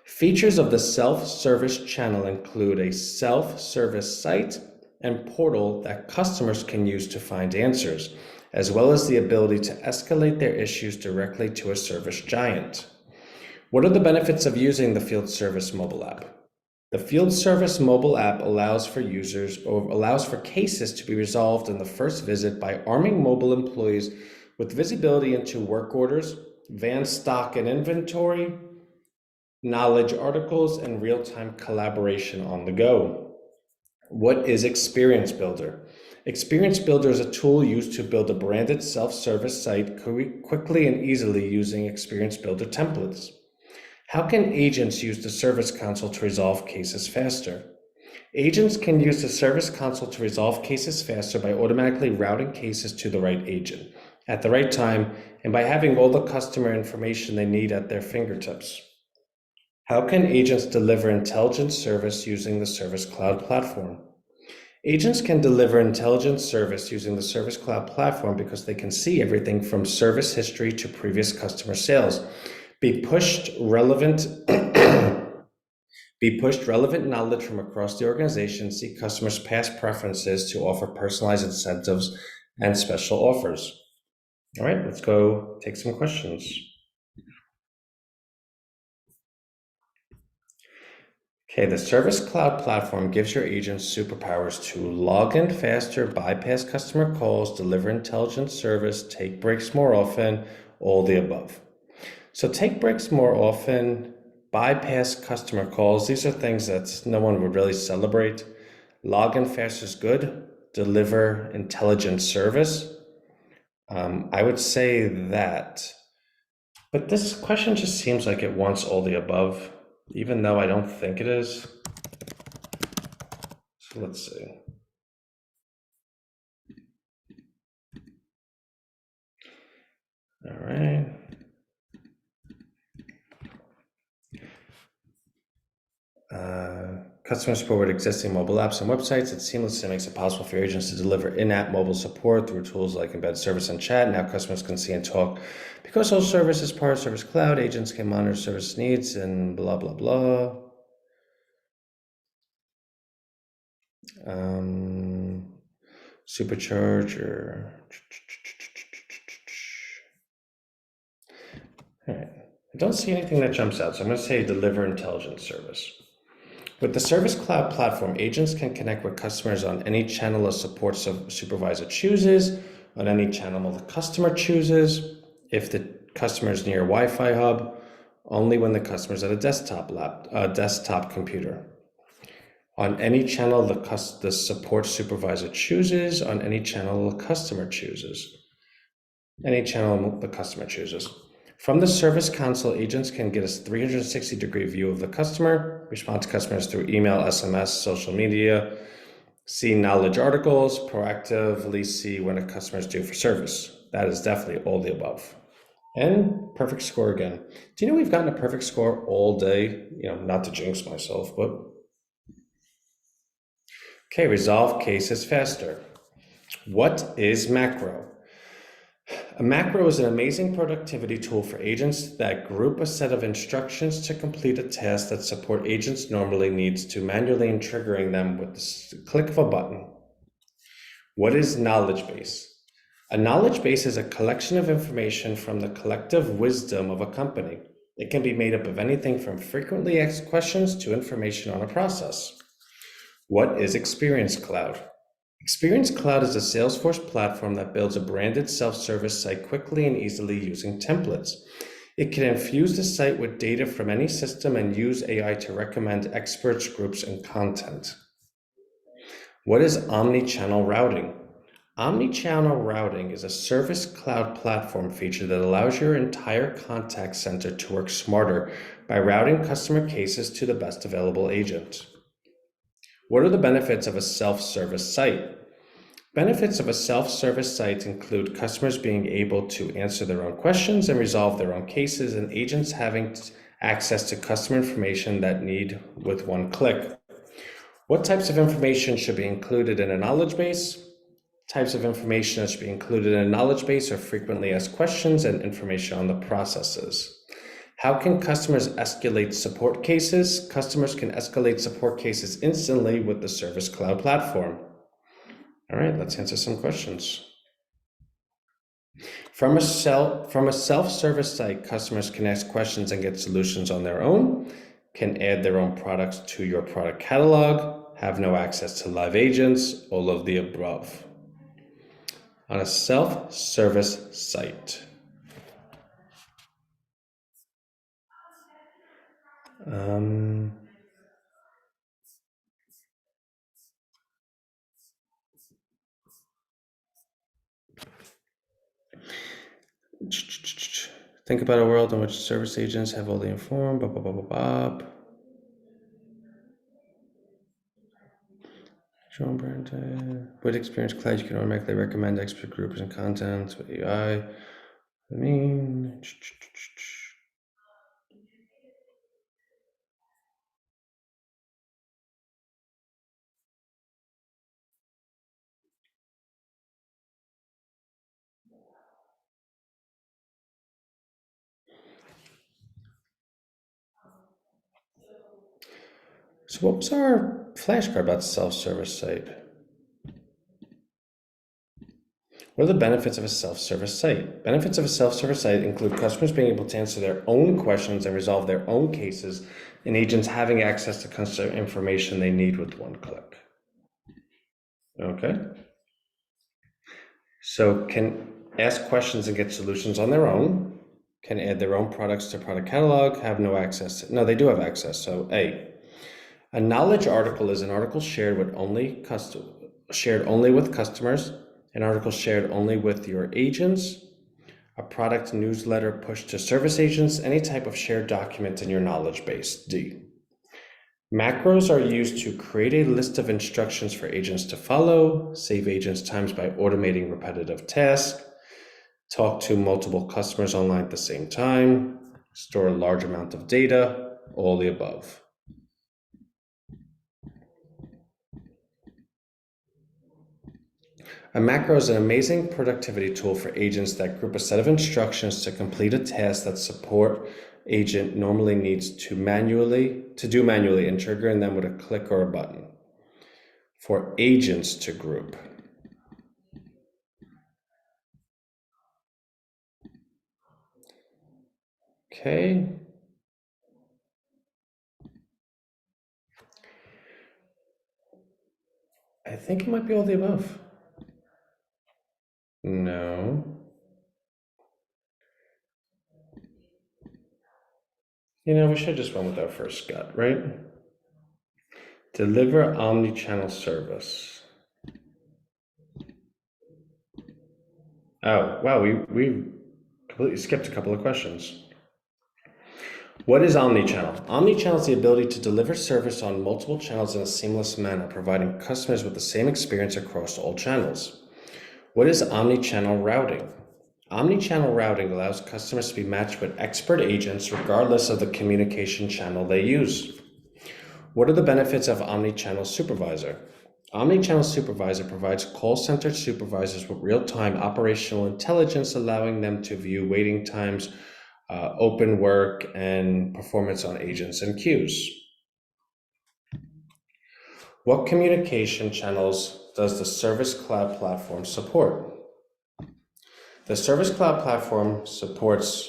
Features of the self-service channel include a self-service site and portal that customers can use to find answers, as well as the ability to escalate their issues directly to a service giant. What are the benefits of using the Field Service mobile app? The Field Service mobile app allows for cases to be resolved in the first visit by arming mobile employees with visibility into work orders, van stock and inventory, knowledge articles, and real-time collaboration on the go. What is Experience Builder? Experience Builder is a tool used to build a branded self-service site quickly and easily using Experience Builder templates. How can agents use the Service Console to resolve cases faster? Agents can use the Service Console to resolve cases faster by automatically routing cases to the right agent at the right time and by having all the customer information they need at their fingertips. How can agents deliver intelligent service using the Service Cloud platform? Agents can deliver intelligent service using the Service Cloud platform because they can see everything from service history to previous customer sales, be pushed relevant knowledge from across the organization, see customers' past preferences to offer personalized incentives and special offers. All right, let's go take some questions. Okay, the Service Cloud platform gives your agents superpowers to log in faster, bypass customer calls, deliver intelligent service, take breaks more often, all the above. So take breaks more often, bypass customer calls. These are things that no one would really celebrate. Log in faster is good. Deliver intelligent service. I would say that, but this question just seems like it wants all the above, even though I don't think it is. So let's see. All right. Customer support with existing mobile apps and websites. It seamlessly makes it possible for agents to deliver in-app mobile support through tools like embedded service and chat. Now customers can see and talk. Because all service is part of Service Cloud, agents can monitor service needs and blah, blah, blah. Supercharger. All right. I don't see anything that jumps out, so I'm going to say deliver intelligent service. With the Service Cloud platform, agents can connect with customers on any channel a support supervisor chooses, on any channel the customer chooses, if the customer is near a Wi-Fi hub, only when the customer is at a desktop computer. On any channel the support supervisor chooses, on any channel the customer chooses. Any channel the customer chooses. From the Service Console, agents can get a 360-degree view of the customer, respond to customers through email, SMS, social media, see knowledge articles, proactively see when a customer is due for service. That is definitely all the above. And perfect score again. Do you know we've gotten a perfect score all day? Not to jinx myself, but... Okay, resolve cases faster. What is macro? A macro is an amazing productivity tool for agents that group a set of instructions to complete a task that support agents normally needs to manually and triggering them with the click of a button. What is knowledge base? A knowledge base is a collection of information from the collective wisdom of a company. It can be made up of anything from frequently asked questions to information on a process. What is Experience Cloud? Experience Cloud is a Salesforce platform that builds a branded self-service site quickly and easily using templates. It can infuse the site with data from any system and use AI to recommend experts, groups, and content. What is omnichannel routing? Omnichannel routing is a Service Cloud platform feature that allows your entire contact center to work smarter by routing customer cases to the best available agent. What are the benefits of a self-service site? Benefits of a self-service site include customers being able to answer their own questions and resolve their own cases, and agents having access to customer information that need with one click. What types of information should be included in a knowledge base? Types of information that should be included in a knowledge base are frequently asked questions and information on the processes. How can customers escalate support cases? Customers can escalate support cases instantly with the Service Cloud platform. All right, let's answer some questions. From a self-service site, customers can ask questions and get solutions on their own, can add their own products to your product catalog, have no access to live agents, all of the above. On a self-service site. Think about a world in which service agents have all the informed, blah, blah, blah, blah, blah. With Experience Cloud, you can automatically recommend expert groups and content with AI. So what was our flashcard about the self-service site? What are the benefits of a self-service site? Benefits of a self-service site include customers being able to answer their own questions and resolve their own cases, and agents having access to customer information they need with one click. Okay. So can ask questions and get solutions on their own, can add their own products to product catalog, have no access. No, they do have access. So a knowledge article is an article shared with only with customers, an article shared only with your agents, a product newsletter pushed to service agents, any type of shared document in your knowledge base. D. Macros are used to create a list of instructions for agents to follow, save agents times by automating repetitive tasks, talk to multiple customers online at the same time, store a large amount of data, all the above. A macro is an amazing productivity tool for agents that group a set of instructions to complete a task that support agent normally needs to do manually and triggering them with a click or a button. For agents to group. Okay. I think it might be all the above. No. We should just went with our first gut, right? Deliver omni-channel service. Oh, wow, we completely skipped a couple of questions. What is omni-channel? Omni-channel is the ability to deliver service on multiple channels in a seamless manner, providing customers with the same experience across all channels. What is omni-channel routing? Omni-channel routing allows customers to be matched with expert agents regardless of the communication channel they use. What are the benefits of Omni-channel Supervisor? Omni-channel Supervisor provides call center supervisors with real-time operational intelligence, allowing them to view waiting times, open work, and performance on agents and queues. What communication channels does the Service Cloud platform support? The Service Cloud platform supports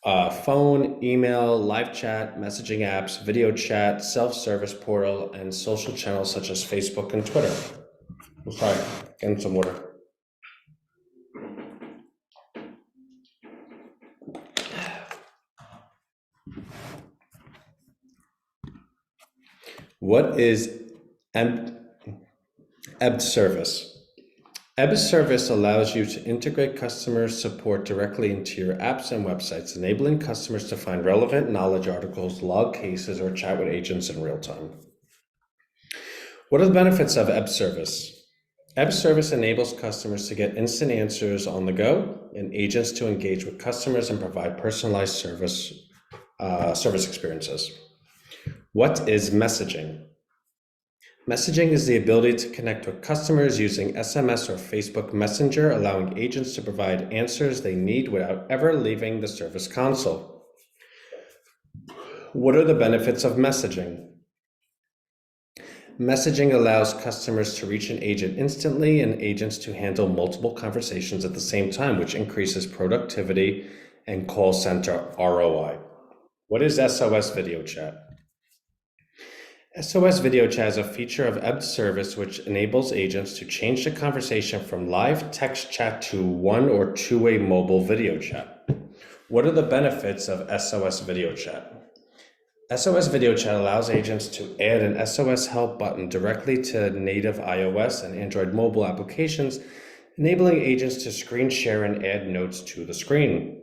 phone, email, live chat, messaging apps, video chat, self-service portal, and social channels such as Facebook and Twitter. I'm sorry, getting some water. What is EBD service? EBD service allows you to integrate customer support directly into your apps and websites, enabling customers to find relevant knowledge articles, log cases, or chat with agents in real time. What are the benefits of EBD service? EBD service enables customers to get instant answers on the go and agents to engage with customers and provide personalized service experiences. What is messaging? Messaging is the ability to connect with customers using SMS or Facebook Messenger, allowing agents to provide answers they need without ever leaving the service console. What are the benefits of messaging? Messaging allows customers to reach an agent instantly and agents to handle multiple conversations at the same time, which increases productivity and call center ROI. What is SOS video chat? SOS video chat is a feature of EBD service which enables agents to change the conversation from live text chat to one or two-way mobile video chat. What are the benefits of SOS video chat? SOS video chat allows agents to add an SOS help button directly to native iOS and Android mobile applications, enabling agents to screen share and add notes to the screen.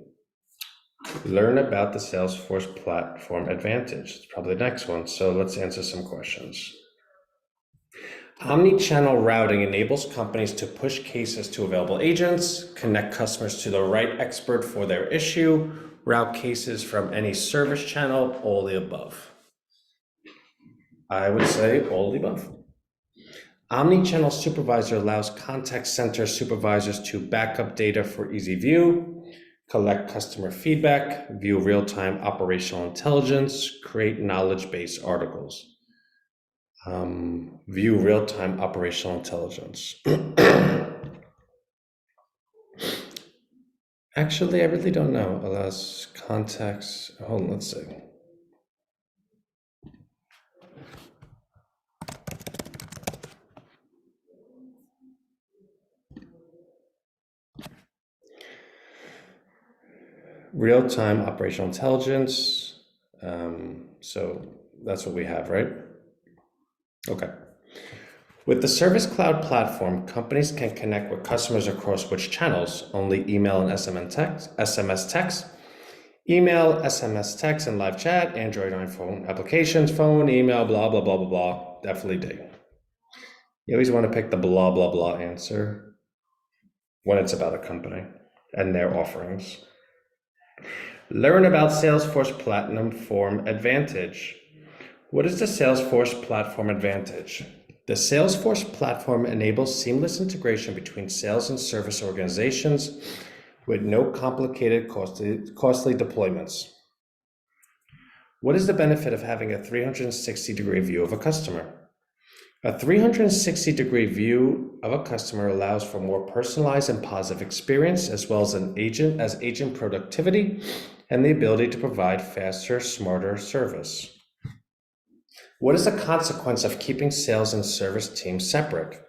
Learn about the Salesforce platform advantage. It's probably the next one, so let's answer some questions. Omni-channel routing enables companies to push cases to available agents, connect customers to the right expert for their issue, route cases from any service channel, all the above. I would say all the above. Omni-channel Supervisor allows contact center supervisors to back up data for easy view, collect customer feedback, view real-time operational intelligence, create knowledge-based articles. View real-time operational intelligence. Actually, I really don't know. Allows context. Hold on, let's see. Real-time operational intelligence. So that's what we have, right? Okay. With the Service Cloud platform, companies can connect with customers across which channels? Only email and SMS text, email, SMS text, and live chat, Android, iPhone applications, phone, email, blah, blah, blah, blah, blah. Definitely do. You always want to pick the blah, blah, blah answer when it's about a company and their offerings. Learn about Salesforce Platinum Form Advantage. What is the Salesforce Platform Advantage? The Salesforce platform enables seamless integration between sales and service organizations with no complicated, costly deployments. What is the benefit of having a 360-degree view of a customer? A 360-degree view of a customer allows for more personalized and positive experience, as well as agent productivity and the ability to provide faster, smarter service. What is the consequence of keeping sales and service teams separate?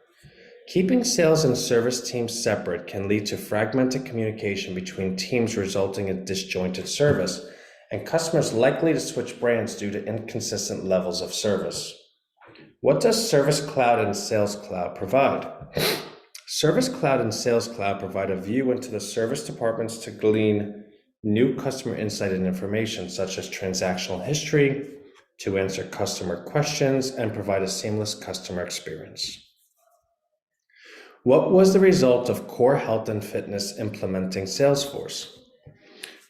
Keeping sales and service teams separate can lead to fragmented communication between teams, resulting in disjointed service, and customers likely to switch brands due to inconsistent levels of service. What does Service Cloud and Sales Cloud provide? Service Cloud and Sales Cloud provide a view into the service departments to glean new customer insight and information, such as transactional history, to answer customer questions, and provide a seamless customer experience. What was the result of Core Health and Fitness implementing Salesforce?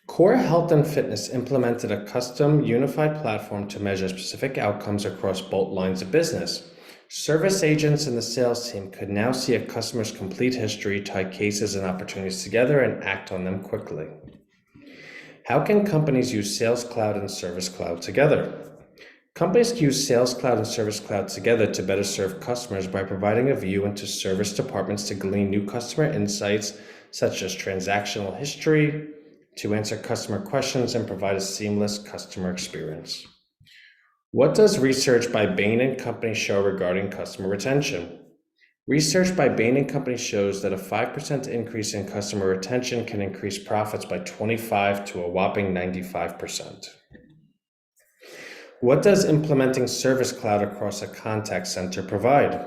Core Health and Fitness implemented a custom unified platform to measure specific outcomes across both lines of business. Service agents and the sales team could now see a customer's complete history, tie cases and opportunities together, and act on them quickly. How can companies use Sales Cloud and Service Cloud together? Companies use Sales Cloud and Service Cloud together to better serve customers by providing a view into service departments to glean new customer insights, such as transactional history, to answer customer questions and provide a seamless customer experience. What does research by Bain & Company show regarding customer retention? Research by Bain & Company shows that a 5% increase in customer retention can increase profits by 25 to a whopping 95%. What does implementing Service Cloud across a contact center provide?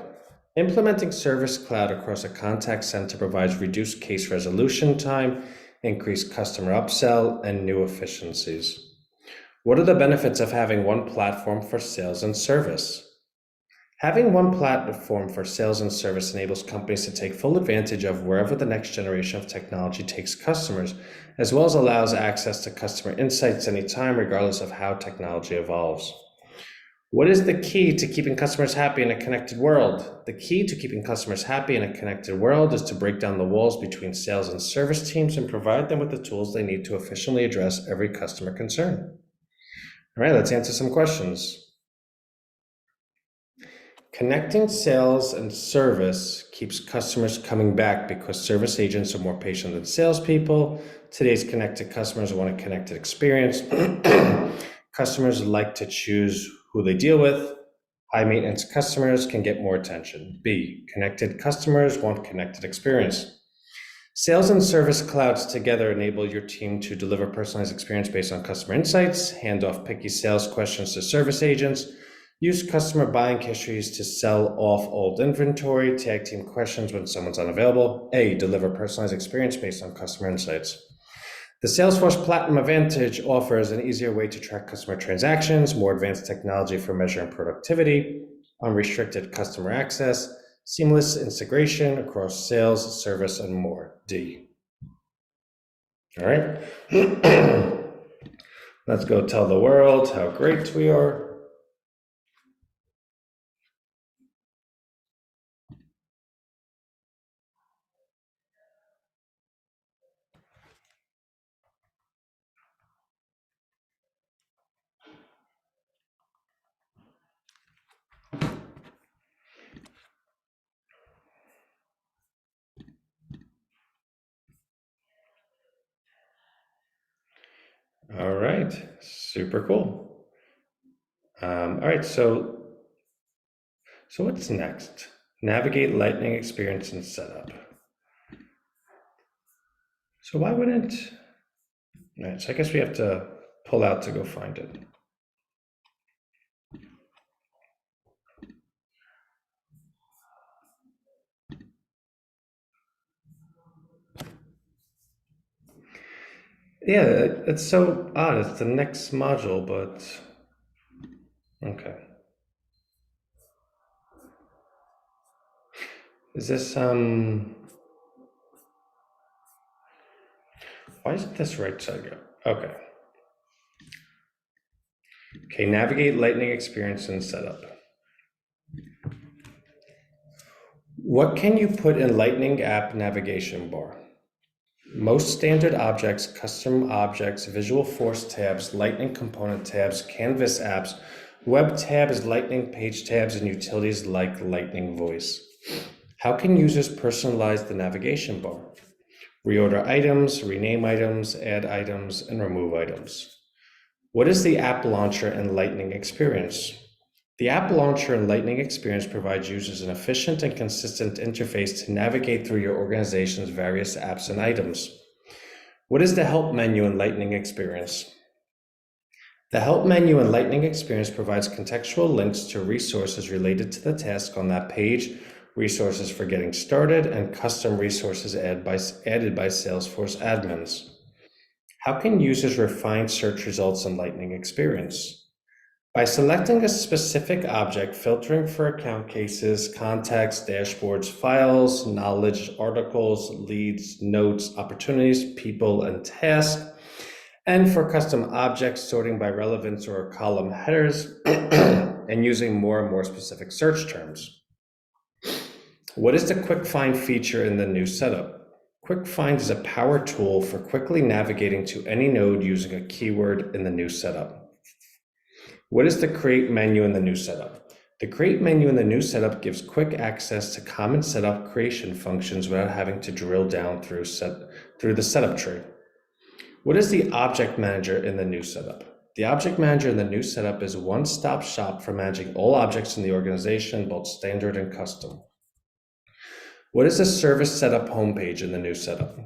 Implementing Service Cloud across a contact center provides reduced case resolution time, increased customer upsell, and new efficiencies. What are the benefits of having one platform for sales and service? Having one platform for sales and service enables companies to take full advantage of wherever the next generation of technology takes customers, as well as allows access to customer insights anytime, regardless of how technology evolves. What is the key to keeping customers happy in a connected world? The key to keeping customers happy in a connected world is to break down the walls between sales and service teams and provide them with the tools they need to efficiently address every customer concern. All right, let's answer some questions. Connecting sales and service keeps customers coming back because service agents are more patient than salespeople. Today's connected customers want a connected experience. Customers like to choose who they deal with. High maintenance customers can get more attention. B, connected customers want connected experience. Sales and service clouds together enable your team to deliver personalized experience based on customer insights, hand off picky sales questions to service agents, use customer buying histories to sell off old inventory, tag team questions when someone's unavailable. A, deliver personalized experience based on customer insights. The Salesforce Platinum Advantage offers an easier way to track customer transactions, more advanced technology for measuring productivity, unrestricted customer access, seamless integration across sales, service, and more. D. All right. Let's go tell the world how great we are. All right, super cool. All right, so what's next? Navigate Lightning experience and setup. So why wouldn't, all right, so I guess we have to pull out to go find it. Yeah, it's so odd. It's the next module, but okay. Is this why isn't this right side go? Okay. Okay, navigate Lightning experience and setup. What can you put in Lightning app navigation bar? Most standard objects, custom objects, Visual Force tabs, Lightning component tabs, Canvas apps, web tabs, Lightning page tabs, and utilities like Lightning Voice. How can users personalize the navigation bar? Reorder items, rename items, add items, and remove items. What is the app launcher and Lightning experience? The app launcher and Lightning experience provides users an efficient and consistent interface to navigate through your organization's various apps and items. What is the help menu and Lightning experience? The help menu and Lightning experience provides contextual links to resources related to the task on that page, resources for getting started, and custom resources added by Salesforce admins. How can users refine search results in Lightning experience? By selecting a specific object, filtering for account cases, contacts, dashboards, files, knowledge, articles, leads, notes, opportunities, people, and tasks, and for custom objects, sorting by relevance or column headers, and using more and more specific search terms. What is the Quick Find feature in the new setup? Quick Find is a power tool for quickly navigating to any node using a keyword in the new setup. What is the Create menu in the new setup? The Create menu in the new setup gives quick access to common setup creation functions without having to drill down through the setup tree. What is the Object Manager in the new setup? The Object Manager in the new setup is a one-stop shop for managing all objects in the organization, both standard and custom. What is the Service Setup homepage in the new setup?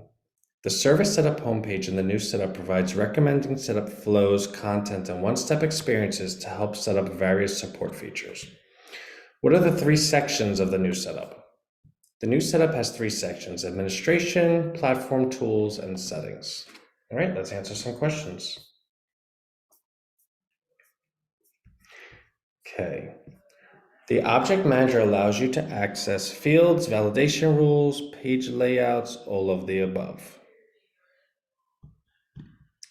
The Service Setup homepage in the new setup provides recommending setup flows, content, and one-step experiences to help set up various support features. What are the 3 sections of the new setup? The new setup has 3 sections: administration, platform tools, and settings. All right, let's answer some questions. Okay. The Object Manager allows you to access fields, validation rules, page layouts, all of the above.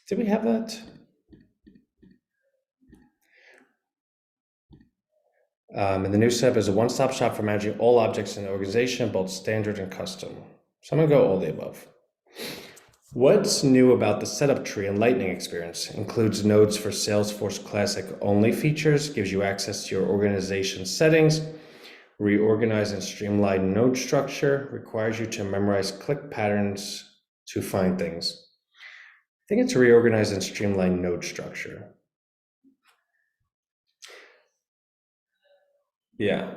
Did we have that? And the new setup is a one-stop shop for managing all objects in the organization, both standard and custom. So I'm gonna go all the above. What's new about the setup tree and Lightning experience? Includes nodes for Salesforce Classic only features, gives you access to your organization settings, reorganize and streamline node structure, requires you to memorize click patterns to find things. I think it's reorganize and streamline node structure. Yeah.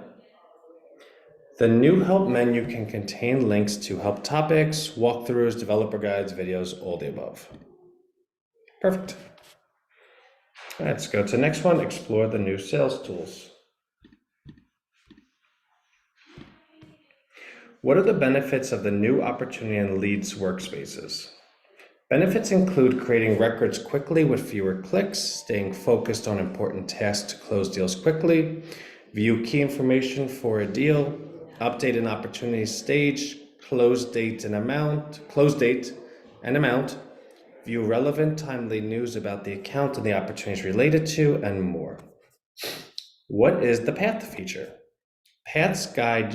The new help menu can contain links to help topics, walkthroughs, developer guides, videos, all the above. Perfect. All right, let's go to the next one, explore the new sales tools. What are the benefits of the new opportunity and leads workspaces? Benefits include creating records quickly with fewer clicks, staying focused on important tasks to close deals quickly, view key information for a deal, update an opportunity stage, close date and amount, view relevant, timely news about the account and the opportunities related to, and more. What is the Path feature? Paths guide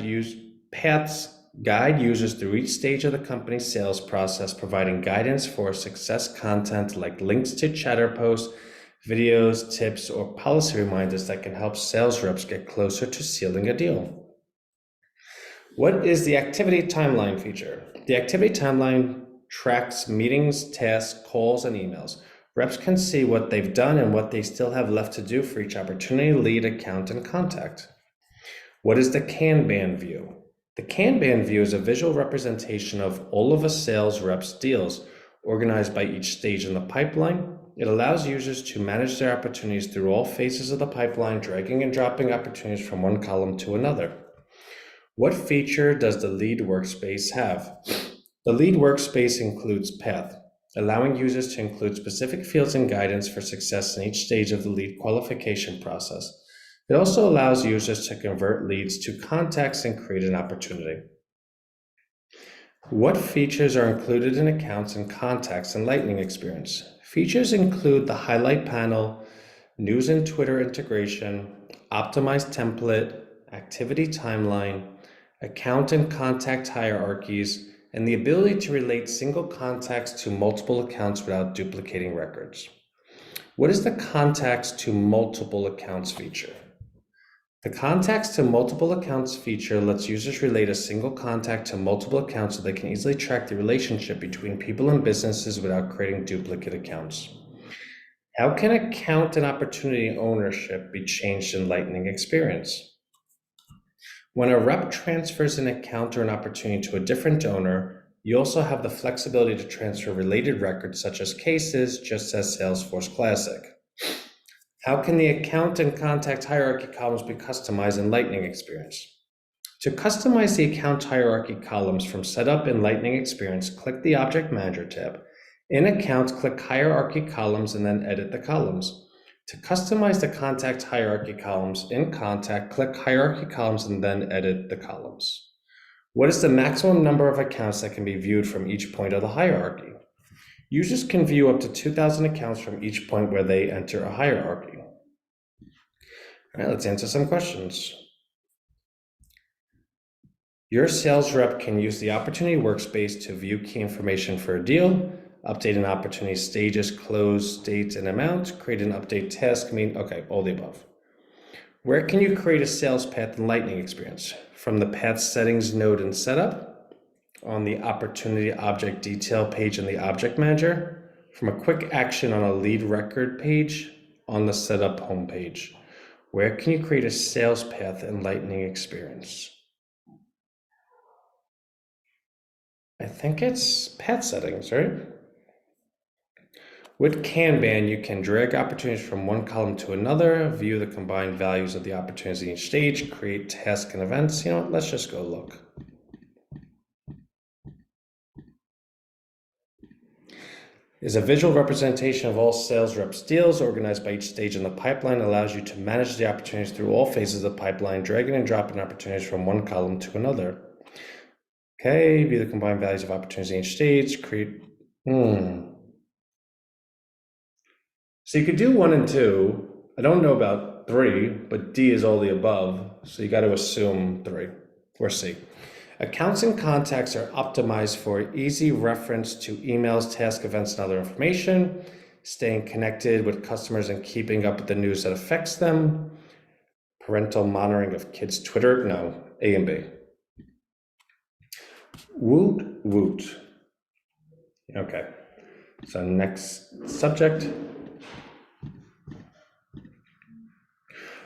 users through each stage of the company's sales process, providing guidance for success content like links to chatter posts, videos, tips, or policy reminders that can help sales reps get closer to sealing a deal. What is the Activity Timeline feature? The Activity Timeline tracks meetings, tasks, calls, and emails. Reps can see what they've done and what they still have left to do for each opportunity, lead, account, and contact. What is the Kanban view? The Kanban view is a visual representation of all of a sales rep's deals organized by each stage in the pipeline. It allows users to manage their opportunities through all phases of the pipeline, dragging and dropping opportunities from one column to another. What feature does the lead workspace have? The lead workspace includes path, allowing users to include specific fields and guidance for success in each stage of the lead qualification process. It also allows users to convert leads to contacts and create an opportunity. What features are included in accounts and contacts and Lightning experience? Features include the highlight panel, news and Twitter integration, optimized template, activity timeline, account and contact hierarchies, and the ability to relate single contacts to multiple accounts without duplicating records. What is the contacts to multiple accounts feature? The contacts to multiple accounts feature lets users relate a single contact to multiple accounts so they can easily track the relationship between people and businesses without creating duplicate accounts. How can account and opportunity ownership be changed in Lightning Experience? When a rep transfers an account or an opportunity to a different owner, you also have the flexibility to transfer related records such as cases, just as Salesforce Classic. How can the account and contact hierarchy columns be customized in Lightning Experience? To customize the account hierarchy columns from Setup in Lightning Experience, click the Object Manager tab. In Account, click Hierarchy Columns and then edit the columns. To customize the contact hierarchy columns in Contact, click Hierarchy Columns and then edit the columns. What is the maximum number of accounts that can be viewed from each point of the hierarchy? Users can view up to 2,000 accounts from each point where they enter a hierarchy. All right, let's answer some questions. Your sales rep can use the Opportunity Workspace to view key information for a deal, update an opportunity status, close, date, and amount, create an update task, okay, all the above. Where can you create a sales path in Lightning Experience? From the Path Settings node in Setup, on the Opportunity Object Detail page in the Object Manager, from a quick action on a lead record page on the Setup homepage. Where can you create a sales path in Lightning Experience? I think it's Path Settings, right? With Kanban, you can drag opportunities from one column to another, view the combined values of the opportunities in each stage, create tasks and events. You know what, let's just go look. Is a visual representation of all sales reps' deals organized by each stage in the pipeline, allows you to manage the opportunities through all phases of the pipeline, dragging and dropping opportunities from one column to another. Okay, view the combined values of opportunities in each stage, create, So you could do 1 and 2. I don't know about 3, but D is all the above, so you got to assume 3 or C. Accounts and contacts are optimized for easy reference to emails, task events, and other information, staying connected with customers and keeping up with the news that affects them, parental monitoring of kids' Twitter, no, A and B. Woot woot. Okay, so next subject.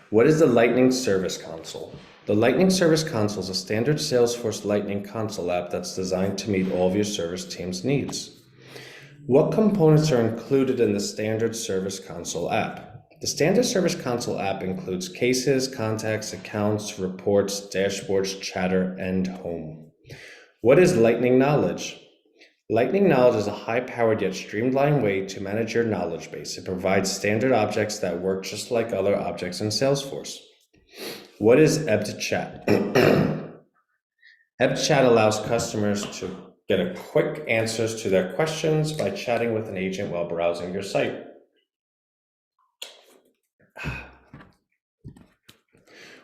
What is the Lightning Service Console? The Lightning Service Console is a standard Salesforce Lightning console app that's designed to meet all of your service team's needs. What components are included in the standard Service Console app? The standard Service Console app includes cases, contacts, accounts, reports, dashboards, chatter, and home. What is Lightning Knowledge? Lightning Knowledge is a high-powered yet streamlined way to manage your knowledge base. It provides standard objects that work just like other objects in Salesforce. What is Ebb Chat? Ebb Chat allows customers to get quick answers to their questions by chatting with an agent while browsing your site.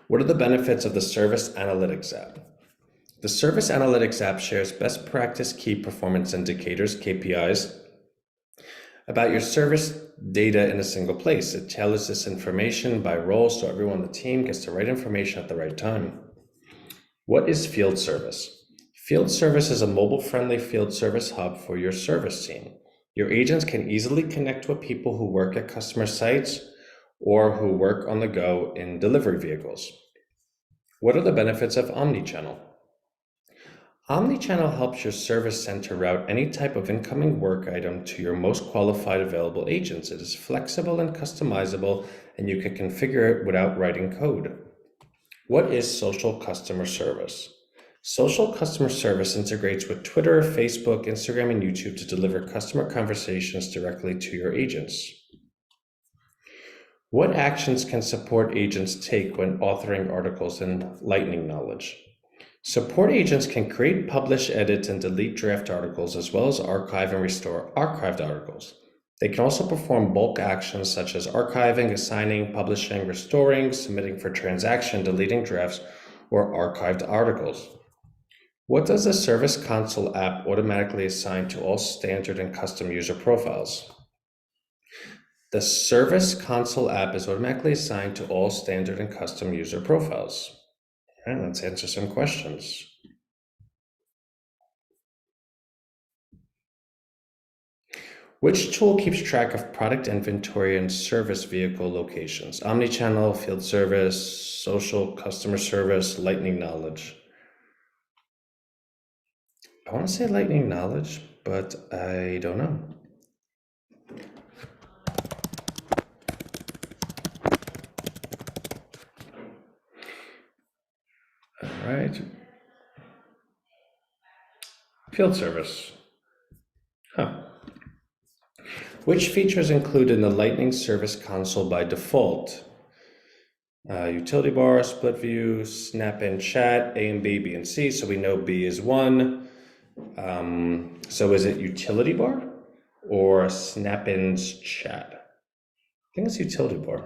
What are the benefits of the Service Analytics app? The Service Analytics app shares best practice key performance indicators, KPIs, about your service data in a single place. It tailors this information by role so everyone on the team gets the right information at the right time. What is Field Service? Field Service is a mobile-friendly field service hub for your service team. Your agents can easily connect with people who work at customer sites or who work on the go in delivery vehicles. What are the benefits of omnichannel? Omnichannel helps your service center route any type of incoming work item to your most qualified available agents. It is flexible and customizable, and you can configure it without writing code. What is social customer service? Social customer service integrates with Twitter, Facebook, Instagram, and YouTube to deliver customer conversations directly to your agents. What actions can support agents take when authoring articles in Lightning Knowledge? Support agents can create, publish, edit, and delete draft articles, as well as archive and restore archived articles. They can also perform bulk actions such as archiving, assigning, publishing, restoring, submitting for transaction, deleting drafts, or archived articles. What does the Service Console app automatically assign to all standard and custom user profiles? The Service Console app is automatically assigned to all standard and custom user profiles. All right, let's answer some questions. Which tool keeps track of product inventory and service vehicle locations? Omnichannel, field service, social customer service, Lightning Knowledge. I want to say Lightning Knowledge, but I don't know. All right. Field service. Huh. Which features included in the Lightning Service Console by default? Utility bar, split view, snap-in chat, A and B and C. So we know B is 1. So is it utility bar or snap-in's chat? I think it's utility bar.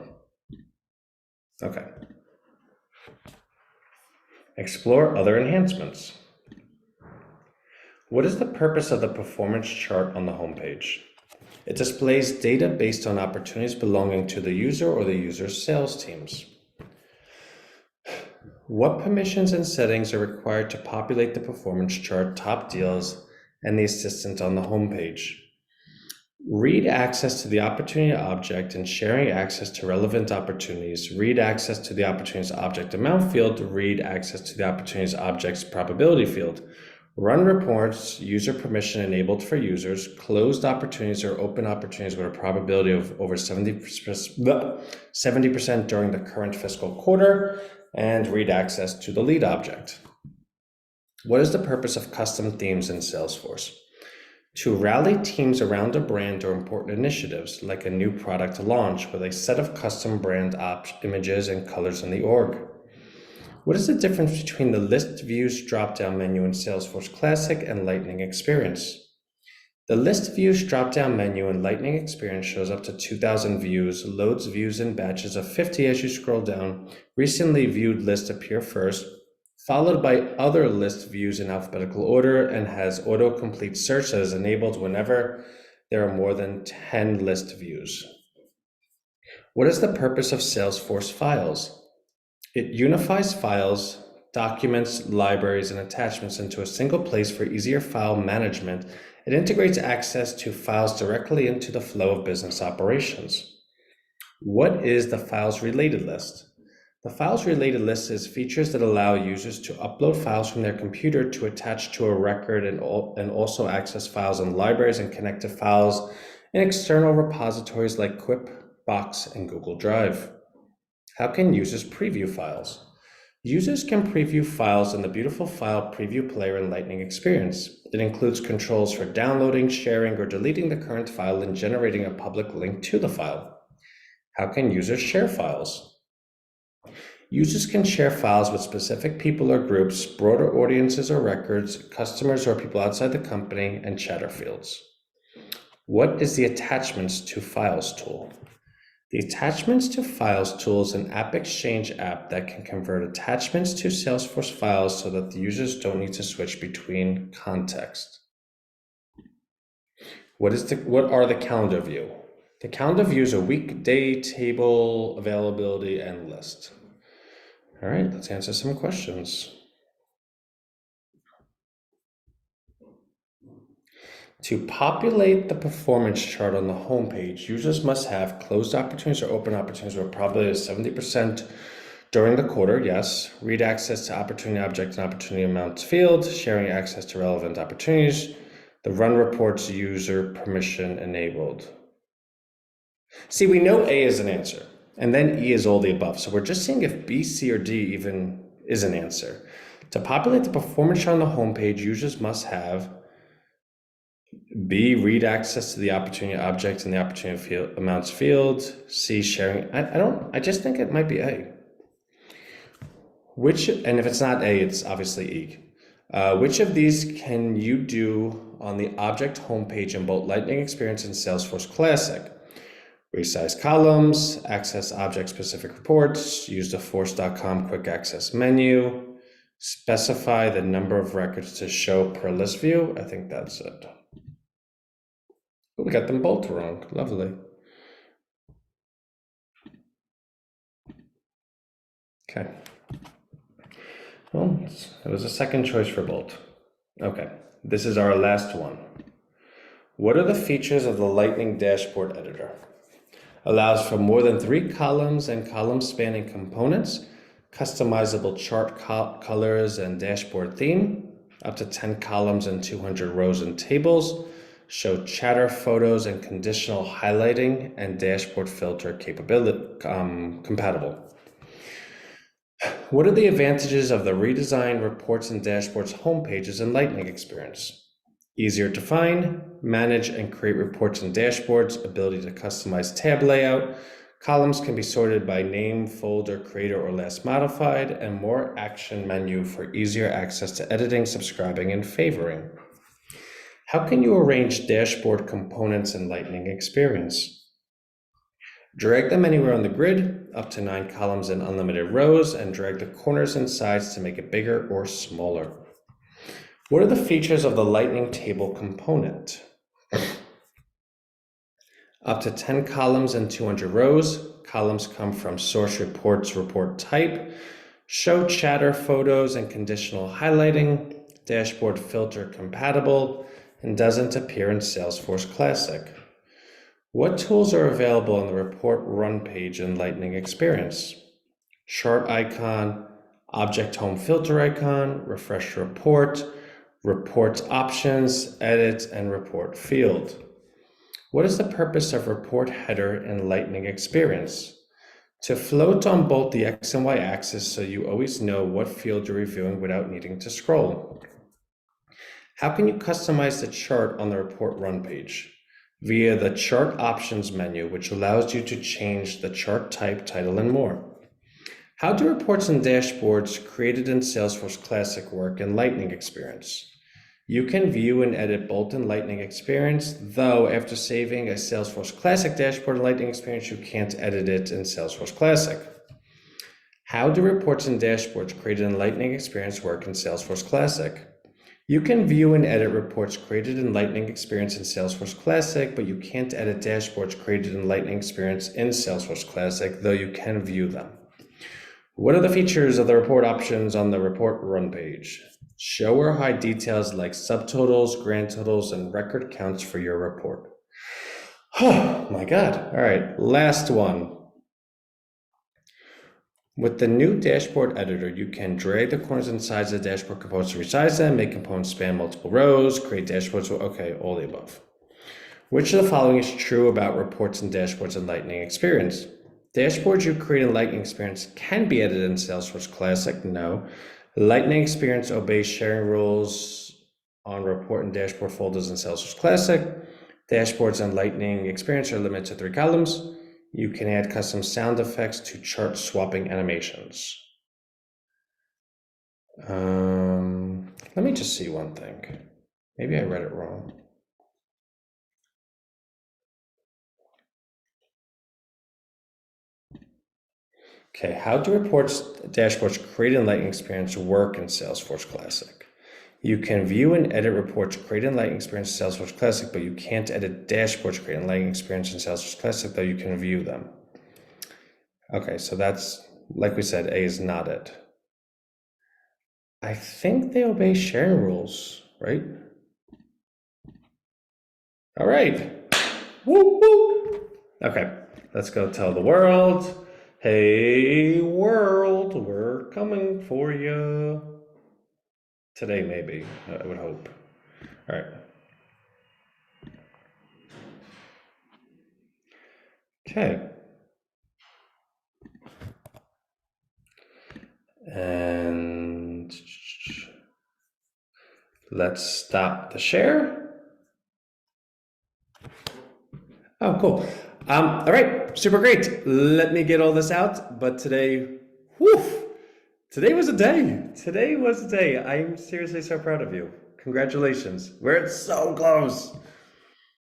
Okay. Explore other enhancements. What is the purpose of the performance chart on the homepage? It displays data based on opportunities belonging to the user or the user's sales teams. What permissions and settings are required to populate the performance chart, top deals, and the assistant on the homepage? Read access to the opportunity object and sharing access to relevant opportunities. Read access to the opportunities object amount field. Read access to the opportunities object's probability field. Run reports, user permission enabled for users, closed opportunities or open opportunities with a probability of over 70% during the current fiscal quarter, and read access to the lead object. What is the purpose of custom themes in Salesforce? To rally teams around a brand or important initiatives, like a new product launch with a set of custom brand images and colors in the org. What is the difference between the List Views drop-down menu in Salesforce Classic and Lightning Experience? The List Views drop-down menu in Lightning Experience shows up to 2,000 views, loads views in batches of 50 as you scroll down. Recently viewed lists appear first, followed by other list views in alphabetical order, and has autocomplete search that is enabled whenever there are more than 10 list views. What is the purpose of Salesforce Files? It unifies files, documents, libraries, and attachments into a single place for easier file management. It integrates access to files directly into the flow of business operations. What is the files related list? The files related list is features that allow users to upload files from their computer to attach to a record and also access files in libraries and connect to files in external repositories like Quip, Box, and Google Drive. How can users preview files? Users can preview files in the beautiful file preview player in Lightning Experience. It includes controls for downloading, sharing, or deleting the current file and generating a public link to the file. How can users share files? Users can share files with specific people or groups, broader audiences or records, customers or people outside the company, and chatter fields. What is the Attachments to Files tool? The Attachments to Files tool is an app exchange app that can convert attachments to Salesforce files so that the users don't need to switch between context. What are the calendar view? The calendar view is a weekday table, availability, and list. All right, let's answer some questions. To populate the performance chart on the homepage, users must have closed opportunities or open opportunities with a probability of 70% during the quarter, yes. Read access to opportunity object and opportunity amounts field, sharing access to relevant opportunities. The run reports user permission enabled. See, we know A is an answer, and then E is all the above. So we're just seeing if B, C, or D even is an answer. To populate the performance chart on the homepage, users must have B, read access to the opportunity object in the opportunity field, amounts field. C, sharing. I just think it might be A. And if it's not A, it's obviously E. Which of these can you do on the object homepage in both Lightning Experience and Salesforce Classic? Resize columns, access object-specific reports, use the force.com quick access menu, specify the number of records to show per list view. I think that's it. We got them both wrong. Lovely. Okay. Well, it was a second choice for Bolt. Okay, this is our last one. What are the features of the Lightning Dashboard Editor? Allows for more than 3 columns and column spanning components, customizable chart colors and dashboard theme, up to 10 columns and 200 rows and tables, show chatter photos and conditional highlighting, and dashboard filter compatible. What are the advantages of the redesigned reports and dashboards homepages in Lightning Experience? Easier to find, manage and create reports and dashboards, ability to customize tab layout, columns can be sorted by name, folder, creator, or last modified, and more action menu for easier access to editing, subscribing, and favoring. How can you arrange dashboard components in Lightning Experience? Drag them anywhere on the grid, up to 9 columns and unlimited rows, and drag the corners and sides to make it bigger or smaller. What are the features of the Lightning Table component? Up to 10 columns and 200 rows. Columns come from source reports report type. Show chatter photos and conditional highlighting. Dashboard filter compatible, and doesn't appear in Salesforce Classic. What tools are available on the report run page in Lightning Experience? Chart icon, object home filter icon, refresh report, report options, edit, and report field. What is the purpose of report header in Lightning Experience? To float on both the X and Y axis so you always know what field you're reviewing without needing to scroll. How can you customize the chart on the report run page? Via the chart options menu, which allows you to change the chart type, title, and more. How do reports and dashboards created in Salesforce Classic work in Lightning Experience? You can view and edit both in Lightning Experience, though after saving a Salesforce Classic dashboard in Lightning Experience, you can't edit it in Salesforce Classic. How do reports and dashboards created in Lightning Experience work in Salesforce Classic? You can view and edit reports created in Lightning Experience in Salesforce Classic, but you can't edit dashboards created in Lightning Experience in Salesforce Classic, though you can view them. What are the features of the report options on the report run page? Show or hide details like subtotals, grand totals, and record counts for your report. Oh my God. All right, last one. With the new dashboard editor, you can drag the corners and sides of the dashboard components to resize them, make components span multiple rows, create dashboards. Okay, all the above. Which of the following is true about reports and dashboards in Lightning Experience? Dashboards you create in Lightning Experience can be edited in Salesforce Classic. No. Lightning Experience obeys sharing rules on report and dashboard folders in Salesforce Classic. Dashboards in Lightning Experience are limited to 3 columns. You can add custom sound effects to chart swapping animations. Let me just see one thing. Maybe I read it wrong. Okay, how do reports, dashboards created in Lightning Experience work in Salesforce Classic? You can view and edit reports created in Lightning Experience in Salesforce Classic, but you can't edit dashboards created in Lightning Experience in Salesforce Classic, though you can view them. Okay, so that's, like we said, A is not it. I think they obey sharing rules, right? All right. Woo, woo. Okay, let's go tell the world. Hey, world, we're coming for you. Today, maybe, I would hope. All right. Okay. And let's stop the share. Oh, cool. All right, super great. Let me get all this out. But today, whew, today was a day. Today was a day. I'm seriously so proud of you. Congratulations. We're so close.